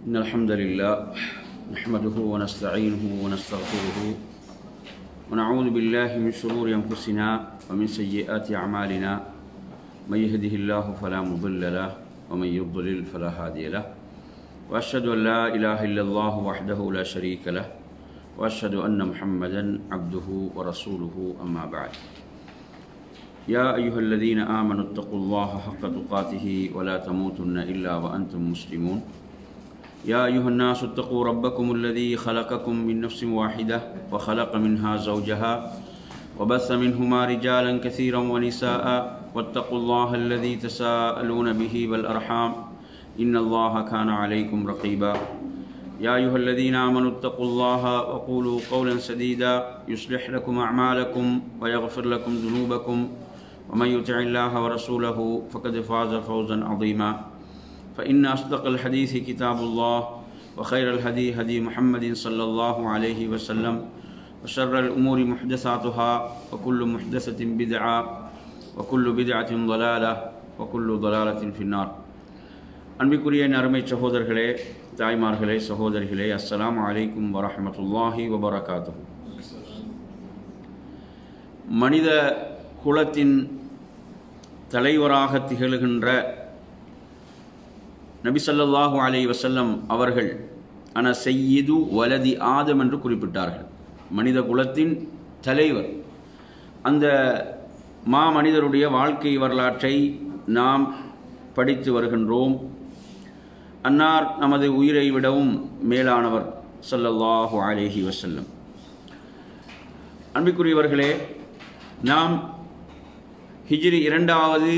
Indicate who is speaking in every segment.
Speaker 1: إن الحمد لله نحمده ونستعينه ونستغفره ونعوذ بالله من شرور أنفسنا ومن سيئات أعمالنا من يهده الله فلا مضل له ومن يضلل فلا هادي له وأشهد أن لا إله إلا الله وحده لا شريك له وأشهد أن محمدا عبده ورسوله أما بعد يا أيها الذين آمنوا اتقوا الله حق تقاته ولا تموتن إلا وأنتم مسلمون يا أيها الناس اتقوا ربكم الذي خلقكم من نفس واحدة وخلق منها زوجها وبث منهما رجالا كثيرا ونساء واتقوا الله الذي تساءلون به والأرحام إن الله كان عليكم رقيبا يا أيها الذين آمنوا اتقوا الله وقولوا قولا سديدا يصلح لكم أعمالكم ويغفر لكم ذنوبكم ومن يطع الله ورسوله فقد فاز فوزا عظيما فإن أصدق الحديث كتاب الله وخير الهدي هدي محمد صلى الله عليه وسلم وشر الأمور محدثاتها وكل محدثة بدعة وكل بدعة ضلالة وكل ضلالة في النار அன்பிற்குரிய அருமை சகோதரர்களே, தாய்மார்களே, சகோதரிகளே, அஸ்ஸலாமு அலைக்கும் வரஹ்மத்துல்லாஹி வபரகாத்துஹு. மனித குலத்தின் தலைவராக திகழ்கின்ற நபி ஸல்லல்லாஹு அலைஹி வஸல்லம் அவர்கள் அன சய்யிது வலதி ஆதம் என்று குறிப்பிட்டார்கள். மனித குலத்தின் தலைவர். அந்த மனிதருடைய வாழ்க்கை வரலாற்றை நாம் படித்து வருகின்றோம். அன்னார் நமது உயிரை விடவும் மேலானவர் ஸல்லல்லாஹு அலைஹி வஸல்லம். அன்பிற்குரியவர்களே, நாம் ஹிஜ்ரி 2வது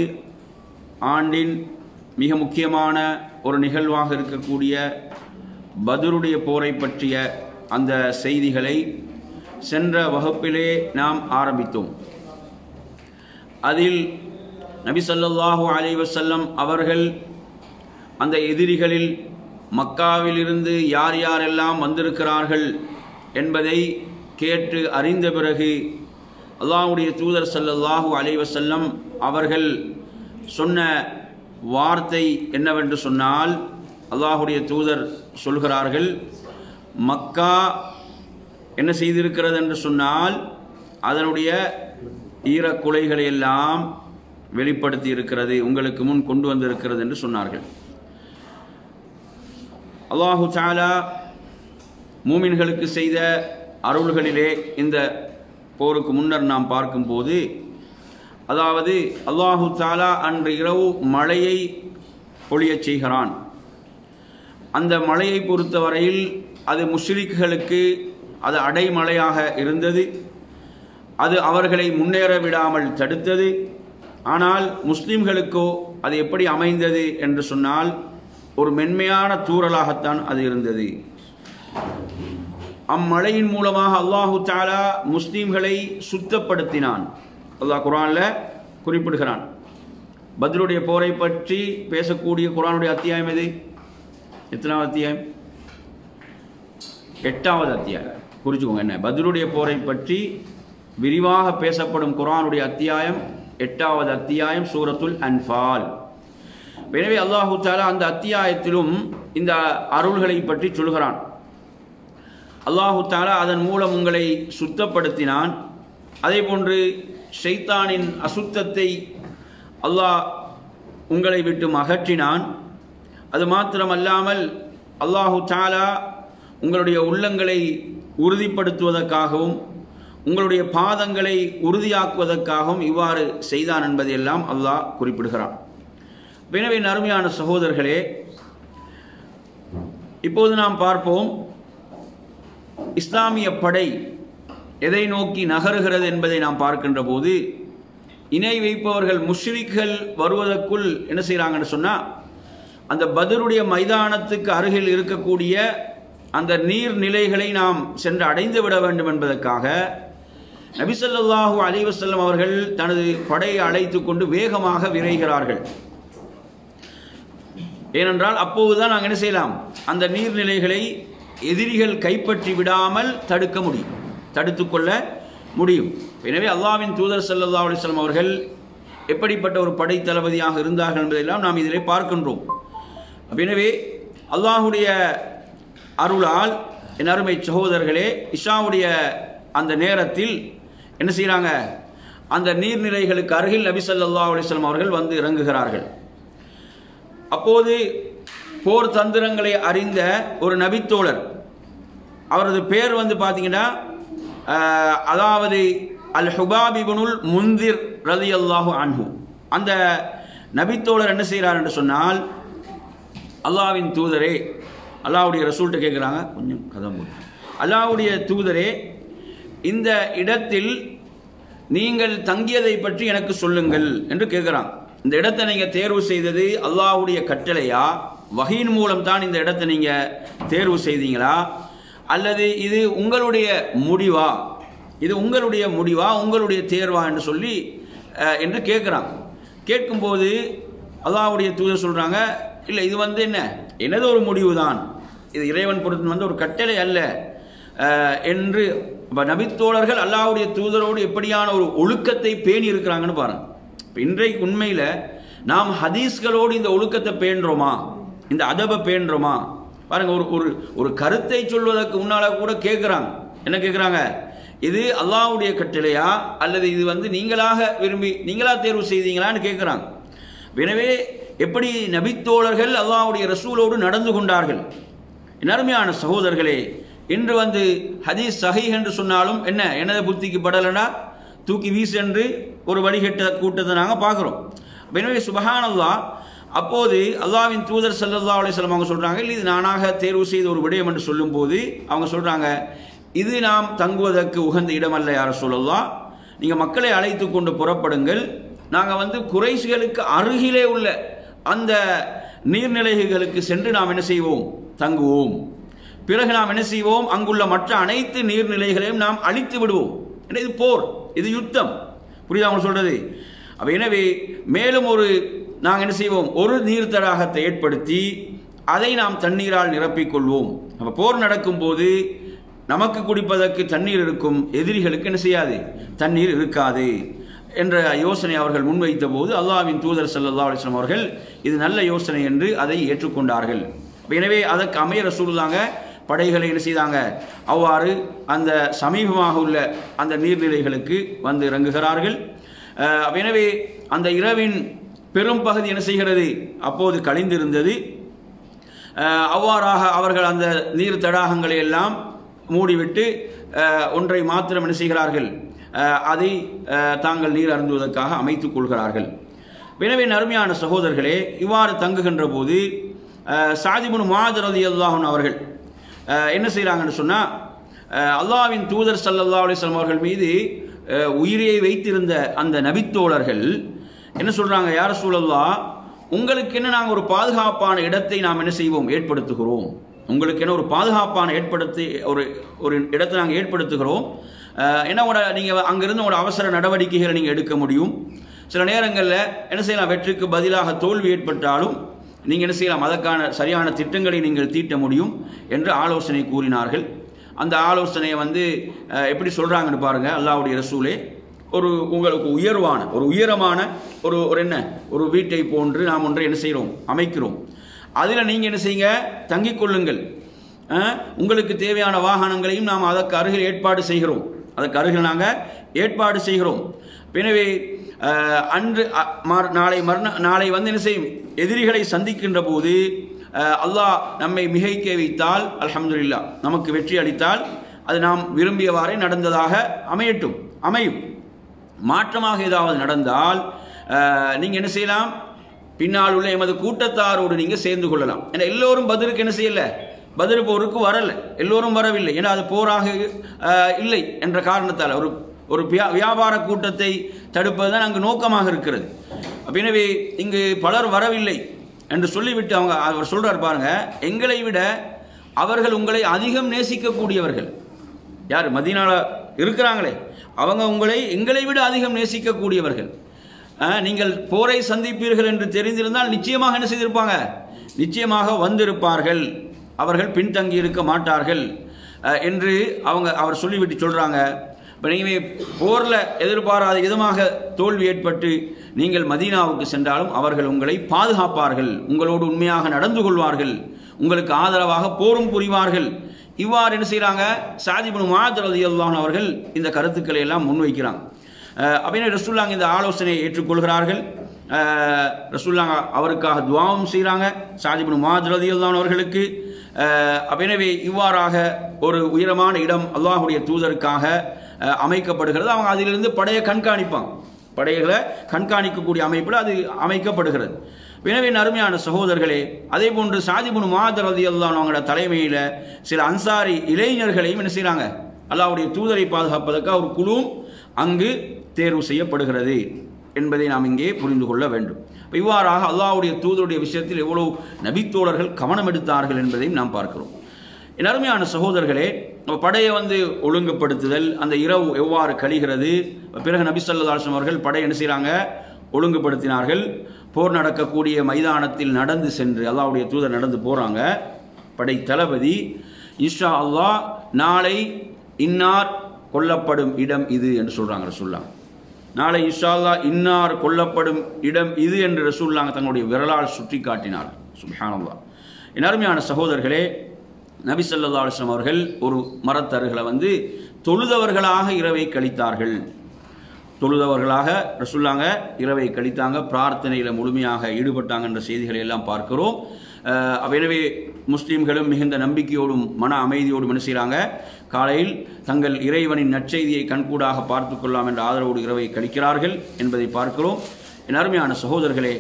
Speaker 1: ஆண்டின் மிக முக்கியமான ஒரு நிகழ்வாக இருக்கக்கூடிய பத்ருடைய போரை பற்றிய அந்த செய்திகளை சென்ற வகுப்பிலே நாம் ஆரம்பித்தோம். அதில் நபி ஸல்லல்லாஹு அலைஹி வஸல்லம் அவர்கள் அந்த எதிரிகளில் மக்காவிலிருந்து யார் யாரெல்லாம் வந்திருக்கிறார்கள் என்பதை கேட்டு அறிந்த பிறகு அல்லாஹ்வுடைய தூதர் ஸல்லல்லாஹு அலைஹி வஸல்லம் அவர்கள் சொன்ன வார்த்தை என்னவென்று சொன்னால், அல்லாஹ்வுடைய தூதர் சொல்கிறார்கள், மக்கா என்ன செய்திருக்கிறது என்று சொன்னால் அதனுடைய ஈரக்குலைகளை எல்லாம் வெளிப்படுத்தி இருக்கிறது, உங்களுக்கு முன் கொண்டு வந்திருக்கிறது என்று சொன்னார்கள். அல்லாஹு தஆலா மூமின்களுக்கு செய்த அருள்களிலே இந்த போருக்கு முன்னர் நாம் பார்க்கும்போது, அதாவது அல்லாஹு தஆலா அன்று இரவு மழையை பொழியச் செய்கிறான். அந்த மழையை பொறுத்தவரையில் அது முஷ்ரிக்குகளுக்கு அது அடைமழையாக இருந்தது. அது அவர்களை முன்னேற விடாமல் தடுத்தது. ஆனால் முஸ்லிம்களுக்கோ அது எப்படி அமைந்தது என்று சொன்னால் ஒரு மென்மையான தூறலாகத்தான் அது இருந்தது. அம்மழையின் மூலமாக அல்லாஹு தஆலா முஸ்லிம்களை சுத்தப்படுத்தினான். அல்லாஹ் குர்ஆனில் குறிப்பிடுகிறான். பத்ருடைய போரை பற்றி பேசக்கூடிய குர்ஆனுடைய அத்தியாயம் எது? எத்தனாவது அத்தியாயம்? 8வது அத்தியாயம். குறிச்சுக்கோங்க. என்ன பத்ருடைய போரை பற்றி விரிவாக பேசப்படும் குர்ஆனுடைய அத்தியாயம் 8வது அத்தியாயம், சூரத்துல் அன்ஃபால். எனவே அல்லாஹு தஆலா அந்த அத்தியாயத்திலும் இந்த அருள்களை பற்றி சொல்கிறான். அல்லாஹு தஆலா அதன் மூலம் உங்களை சுத்தப்படுத்தினான். அதே போன்று ஷைத்தானின் அசுத்தத்தை அல்லாஹ் உங்களை விட்டு அகற்றினான். அது மாத்திரமல்லாமல் அல்லாஹு தஆலா உங்களுடைய உள்ளங்களை உறுதிப்படுத்துவதற்காகவும் உங்களுடைய பாதங்களை உறுதியாக்குவதற்காகவும் இவ்வாறு செய்தான் என்பதையெல்லாம் அல்லாஹ் குறிப்பிடுகிறான். எனவே அருமையான சகோதரர்களே, இப்போது நாம் பார்ப்போம் இஸ்லாமிய படை எதை நோக்கி நகருகிறது என்பதை நாம் பார்க்கின்ற போது, இணை வைப்பவர்கள் முஷ்ரிக்குகள் வருவதற்குள் என்ன செய்கிறாங்கன்னு சொன்னால், அந்த பத்ருடைய மைதானத்துக்கு அருகில் இருக்கக்கூடிய அந்த நீர்நிலைகளை நாம் சென்று அடைந்து விட வேண்டும் என்பதற்காக நபி ஸல்லல்லாஹு அலைஹி வஸல்லம் அவர்கள் தனது படையை அழைத்து கொண்டு வேகமாக விரைகிறார்கள். ஏனென்றால் அப்போதுதான் நாங்கள் என்ன செய்யலாம், அந்த நீர்நிலைகளை எதிரிகள் கைப்பற்றி விடாமல் தடுத்துக்கொள்ள முடியும். எனவே அல்லாஹ்வின் தூதர் ஸல்லல்லாஹு அலைஹி வஸல்லம் அவர்கள் எப்படிப்பட்ட ஒரு படை தளபதியாக இருந்தார்கள் என்பதெல்லாம் நாம் இதிலே பார்க்கின்றோம். எனவே அல்லாஹுடைய அருளால் என் அருமை சகோதரர்களே, இஷாவுடைய அந்த நேரத்தில் என்ன செய்கிறாங்க, அந்த நீர்நிலைகளுக்கு அருகில் நபி ஸல்லல்லாஹு அலைஹி வஸல்லம் அவர்கள் வந்து இறங்குகிறார்கள். அப்போது போர் தந்திரங்களை அறிந்த ஒரு நபித்தோழர், அவரது பேர் வந்து பார்த்தீங்கன்னா அதாவது அல் ஹுபாப் இப்னுல் முந்திர் ரலியல்லாஹு அன்ஹு. அந்த நபித்தோழர் என்ன செய்கிறார் என்று சொன்னால், அல்லாஹ்வின் தூதரே, அல்லாஹ்வுடைய ரசூல்கிட்ட கேட்குறாங்க, கொஞ்சம் கதம் போட்டு, அல்லாஹ்வுடைய தூதரே, இந்த இடத்தில் நீங்கள் தங்கியதை பற்றி எனக்கு சொல்லுங்கள் என்று கேட்குறாங்க. இந்த இடத்தை நீங்கள் தேர்வு செய்தது அல்லாஹ்வுடைய கட்டளையா, வஹீன் மூலம் தான் இந்த இடத்தை நீங்கள் தேர்வு செய்தீங்களா, அல்லது இது உங்களுடைய முடிவா, இது உங்களுடைய முடிவா, உங்களுடைய தேர்வா என்று சொல்லி என்று கேட்குறாங்க. கேட்கும்போது அல்லாஹ்வுடைய தூதர் சொல்கிறாங்க, இல்லை, இது வந்து என்னது ஒரு முடிவு தான், இது இறைவன் பொறுத்து வந்து ஒரு கட்டளை அல்ல என்று நபித்தோழர்கள் அல்லாஹ்வுடைய தூதரோடு எப்படியான ஒரு ஒழுக்கத்தை பேணி இருக்கிறாங்கன்னு பாருங்க. இன்றைக்கு உண்மையில் நாம் ஹதீஸ்களோடு இந்த ஒழுக்கத்தை பேணுறோமா, இந்த அதபை பேணுறோமா பாருங்க. ஒரு கருத்தை சொல்வதற்கு முன்னால கூட கேட்குறாங்க, என்ன கேட்குறாங்க, இது அல்லாஹ்வுடைய கட்டளையா அல்லது இது வந்து நீங்களாக விரும்பி நீங்களா தேர்வு செய்தீங்களான்னு கேட்குறாங்க. எனவே எப்படி நபித்தோழர்கள் அல்லாஹ்வுடைய ரசூலோடு நடந்து கொண்டார்கள். அருமையான சகோதரர்களே, இன்று வந்து ஹதீஸ் சஹீஹ் என்று சொன்னாலும் எனது புத்திக்கு படலைன்னா தூக்கி வீசு என்று ஒரு வழிகட்ட கூட்டத்தை நாங்கள் பார்க்குறோம். எனவே சுபஹானல்லாஹ், அப்போது அல்லாஹ்வின் தூதர் ஸல்லல்லாஹு அலைஹி வஸல்லம் அவங்க சொல்கிறாங்க, இது நானாக தேர்வு செய்த ஒரு விடயம் என்று சொல்லும்போது அவங்க சொல்கிறாங்க, இது நாம் தங்குவதற்கு உகந்த இடமல்ல யா ரசூலல்லாஹ், நீங்கள் மக்களை அழைத்து கொண்டு புறப்படுங்கள், நாங்கள் வந்து குறைஷிகளுக்கு அருகிலே உள்ள அந்த நீர்நிலைகளுக்கு சென்று நாம் என்ன செய்வோம், தங்குவோம். பிறகு நாம் என்ன செய்வோம், அங்குள்ள மற்ற அனைத்து நீர்நிலைகளையும் நாம் அழித்து விடுவோம். இது போர், இது யுத்தம், புரியுதா அவங்க சொல்றது. எனவே மேலும் நாங்கள் என்ன செய்வோம், ஒரு நீர் தடாகத்தை ஏற்படுத்தி அதை நாம் தண்ணீரால் நிரப்பிக்கொள்வோம். அப்போ போர் நடக்கும் போது நமக்கு குடிப்பதற்கு தண்ணீர் இருக்கும், எதிரிகளுக்கு என்ன செய்யாது, தண்ணீர் இருக்காது என்ற யோசனை அவர்கள் முன்வைத்த போது அல்லாஹ்வின் தூதர் ஸல்லல்லாஹு அலைஹி வஸல்லம் அவர்கள் இது நல்ல யோசனை என்று அதை ஏற்றுக்கொண்டார்கள். எனவே அதற்கு அமைய ரசூலுல்லாஹ் படைகளை என்ன செய்தாங்க, அவ்வாறு அந்த சமீபமாக உள்ள அந்த நீர்நிலைகளுக்கு வந்து இறங்குகிறார்கள். எனவே அந்த இரவின் பெரும் பகுதி என்ன செய்கிறது, அப்போது கழிந்திருந்தது. அவ்வாறாக அவர்கள் அந்த நீர் தடாகங்களை எல்லாம் மூடிவிட்டு ஒன்றை மாத்திரம் என்ன செய்கிறார்கள், அதை தாங்கள் நீர் அருந்துவதற்காக அமைத்துக் கொள்கிறார்கள். எனவே அருமையான சகோதரர்களே, இவ்வாறு தங்குகின்ற போது ஸஅத் இப்னு முஆத் ரலியல்லாஹு அன்ஹு அவர்கள் என்ன செய்கிறாங்கன்னு சொன்னால், அல்லாஹ்வின் தூதர் ஸல்லல்லாஹு அலைஹி வஸல்லம் அவர்கள் மீது உயிரை வைத்திருந்த அந்த நபித்தோழர்கள் என்ன சொல்கிறாங்க, யா ரசூலல்லாஹ், உங்களுக்கு என்ன நாங்கள் ஒரு பாதுகாப்பான இடத்தை நாம் என்ன செய்வோம், ஏற்படுத்துகிறோம். உங்களுக்கு என்ன ஒரு பாதுகாப்பான ஒரு இடத்தை நாங்கள் ஏற்படுத்துகிறோம். ஏன்னா நீங்கள் அங்கிருந்து ஒரு அவசர நடவடிக்கைகளை நீங்கள் எடுக்க முடியும். சில நேரங்களில் என்ன செய்யலாம், வெற்றிக்கு பதிலாக தோல்வி ஏற்பட்டாலும் நீங்கள் என்ன செய்யலாம், அதற்கான சரியான திட்டங்களை நீங்கள் தீட்ட முடியும் என்று ஆலோசனை கூறினார்கள். அந்த ஆலோசனையை வந்து எப்படி சொல்கிறாங்கன்னு பாருங்கள். அல்லாஹ்வுடைய ரசூலே, உங்களுக்கு உயரமான ஒரு வீட்டை போன்று நாம் ஒன்றை என்ன செய்கிறோம், அமைக்கிறோம். அதில் நீங்கள் என்ன செய்யுங்க, தங்கிக் கொள்ளுங்கள். உங்களுக்கு தேவையான வாகனங்களையும் நாம் அதற்கு அருகில் ஏற்பாடு செய்கிறோம். நாங்கள் ஏற்பாடு செய்கிறோம். எனவே அன்று நாளை வந்து என்ன செய்யும், எதிரிகளை சந்திக்கின்ற போது அல்லாஹ் நம்மை மிகைக்க வைத்தால் அல்ஹம்துலில்லாஹ், நமக்கு வெற்றி அளித்தால் அது நாம் விரும்பியவாறே நடந்ததாக அமையும். மாற்றமாக ஏதாவது நடந்தால் நீங்கள் என்ன செய்யலாம், பின்னால் உள்ள எமது கூட்டத்தாரோடு நீங்கள் சேர்ந்து கொள்ளலாம். ஏன்னா எல்லோரும் பத்ருக்கு என்ன செய்யலை, பத்ர் போருக்கு வரலை, எல்லோரும் வரவில்லை. ஏன்னா அது போராக இல்லை என்ற காரணத்தால் ஒரு வியாபார கூட்டத்தை தடுப்பது தான் அங்கு நோக்கமாக இருக்கிறது. எனவே இங்கு பலர் வரவில்லை என்று சொல்லிவிட்டு அவர் சொல்றார் பாருங்க, எங்களை விட அவர்கள் உங்களை அதிகம் நேசிக்கக்கூடியவர்கள். யார் மதீனால இருக்கிறாங்களே அவங்க எங்களை விட அதிகம் நேசிக்கக்கூடியவர்கள். நீங்கள் போரை சந்திப்பீர்கள் என்று தெரிந்திருந்தால் நிச்சயமாக என்ன செய்திருப்பாங்க, நிச்சயமாக வந்திருப்பார்கள், அவர்கள் பின்தங்கி இருக்க மாட்டார்கள் என்று அவர் சொல்லிவிட்டு சொல்றாங்க. நீங்கள் போரில் எதிர்பாராத விதமாக தோல்வி ஏற்பட்டு நீங்கள் மதீனாவுக்கு சென்றாலும் அவர்கள் உங்களை பாதுகாப்பார்கள், உங்களோடு உண்மையாக நடந்து கொள்வார்கள், உங்களுக்கு ஆதரவாக போரும் புரிவார்கள். இவ்வாறு என்ன செய்கிறாங்க, சாத் இப்னு முஆத் ரலியல்லாஹு அன்ஹு அவர்கள் இந்த கருத்துக்களை எல்லாம் முன்வைக்கிறாங்க. அப்படின்னு ரசூலுல்லாஹ் இந்த ஆலோசனையை ஏற்றுக்கொள்கிறார்கள். ரசூலுல்லாஹ் அவருக்காக துஆவும் செய்கிறாங்க சாத் இப்னு முஆத் ரலியல்லாஹு அன்ஹு அவர்களுக்கு. எனவே இவ்வாறாக ஒரு உயரமான இடம் அல்லாஹ்வுடைய தூதருக்காக அமைக்கப்படுகிறது. அவங்க அதிலிருந்து படையை கண்காணிப்பாங்க, படைகளை கண்காணிக்கக்கூடிய அமைப்பில் அது அமைக்கப்படுகிறது. எனவே அருமையான சகோதரர்களே, அதே போன்று சாத் இப்னு முஆத் ரலியல்லாஹு அன்ஹு அவங்களோட தலைமையில் சில அன்சாரி இளைஞர்களையும் என்ன செய்கிறாங்க, அல்லாஹ்வுடைய தூதரை பாதுகாப்பதற்காக ஒரு குழு அங்கு தேர்வு செய்யப்படுகிறது என்பதை நாம் இங்கே புரிந்து கொள்ள வேண்டும். இவ்வாறாக அல்லாஹ்வுடைய தூதருடைய விஷயத்தில் எவ்வளவு நபித்தோழர்கள் கவனம் எடுத்தார்கள் என்பதையும் நாம் பார்க்கிறோம். என் அருமையான சகோதரர்களே, படையை ஒழுங்குபடுத்துதல், அந்த இரவு எவ்வாறு கழிகிறது, பிறகு நபி ஸல்லல்லாஹு அலைஹி வஸல்லம் அவர்கள் படை என்ன செய்கிறாங்க, ஒழுங்குபடுத்தினார்கள். போர் நடக்கக்கூடிய மைதானத்தில் நடந்து சென்று அல்லாஹ்வுடைய தூதர் நடந்து போகிறாங்க. படை தளபதி இன்ஷா அல்லாஹ் நாளை இன்னார் கொல்லப்படும் இடம் இது என்று சொல்கிறாங்க ரசூலுல்லாஹ். நாளை இன்ஷா அல்லாஹ் இன்னார் கொல்லப்படும் இடம் இது என்று ரசூலுல்லாஹ் தங்களுடைய விரலால் சுட்டி காட்டினார். சுப்ஹானல்லாஹ். என் அருமையான சகோதரர்களே, நபி ஸல்லல்லாஹு அலைஹி வஸல்லம் அவர்கள் ஒரு மரத்தருகளை தொழுதவர்களாக இரவை கழித்தார்கள். தொழுதவர்களாக ரசூலுல்லாஹ் இரவை கழித்தாங்க, பிரார்த்தனையில் முழுமையாக ஈடுபட்டாங்க என்ற செய்திகளை எல்லாம் பார்க்கிறோம். எனவே முஸ்லீம்களும் மிகுந்த நம்பிக்கையோடும் மன அமைதியோடும் என்ன செய்கிறாங்க, காலையில் தங்கள் இறைவனின் நற்செய்தியை கண்கூடாக பார்த்து கொள்ளலாம் என்ற ஆதரவோடு இரவை கழிக்கிறார்கள் என்பதை பார்க்கிறோம். என் அருமையான சகோதரர்களே,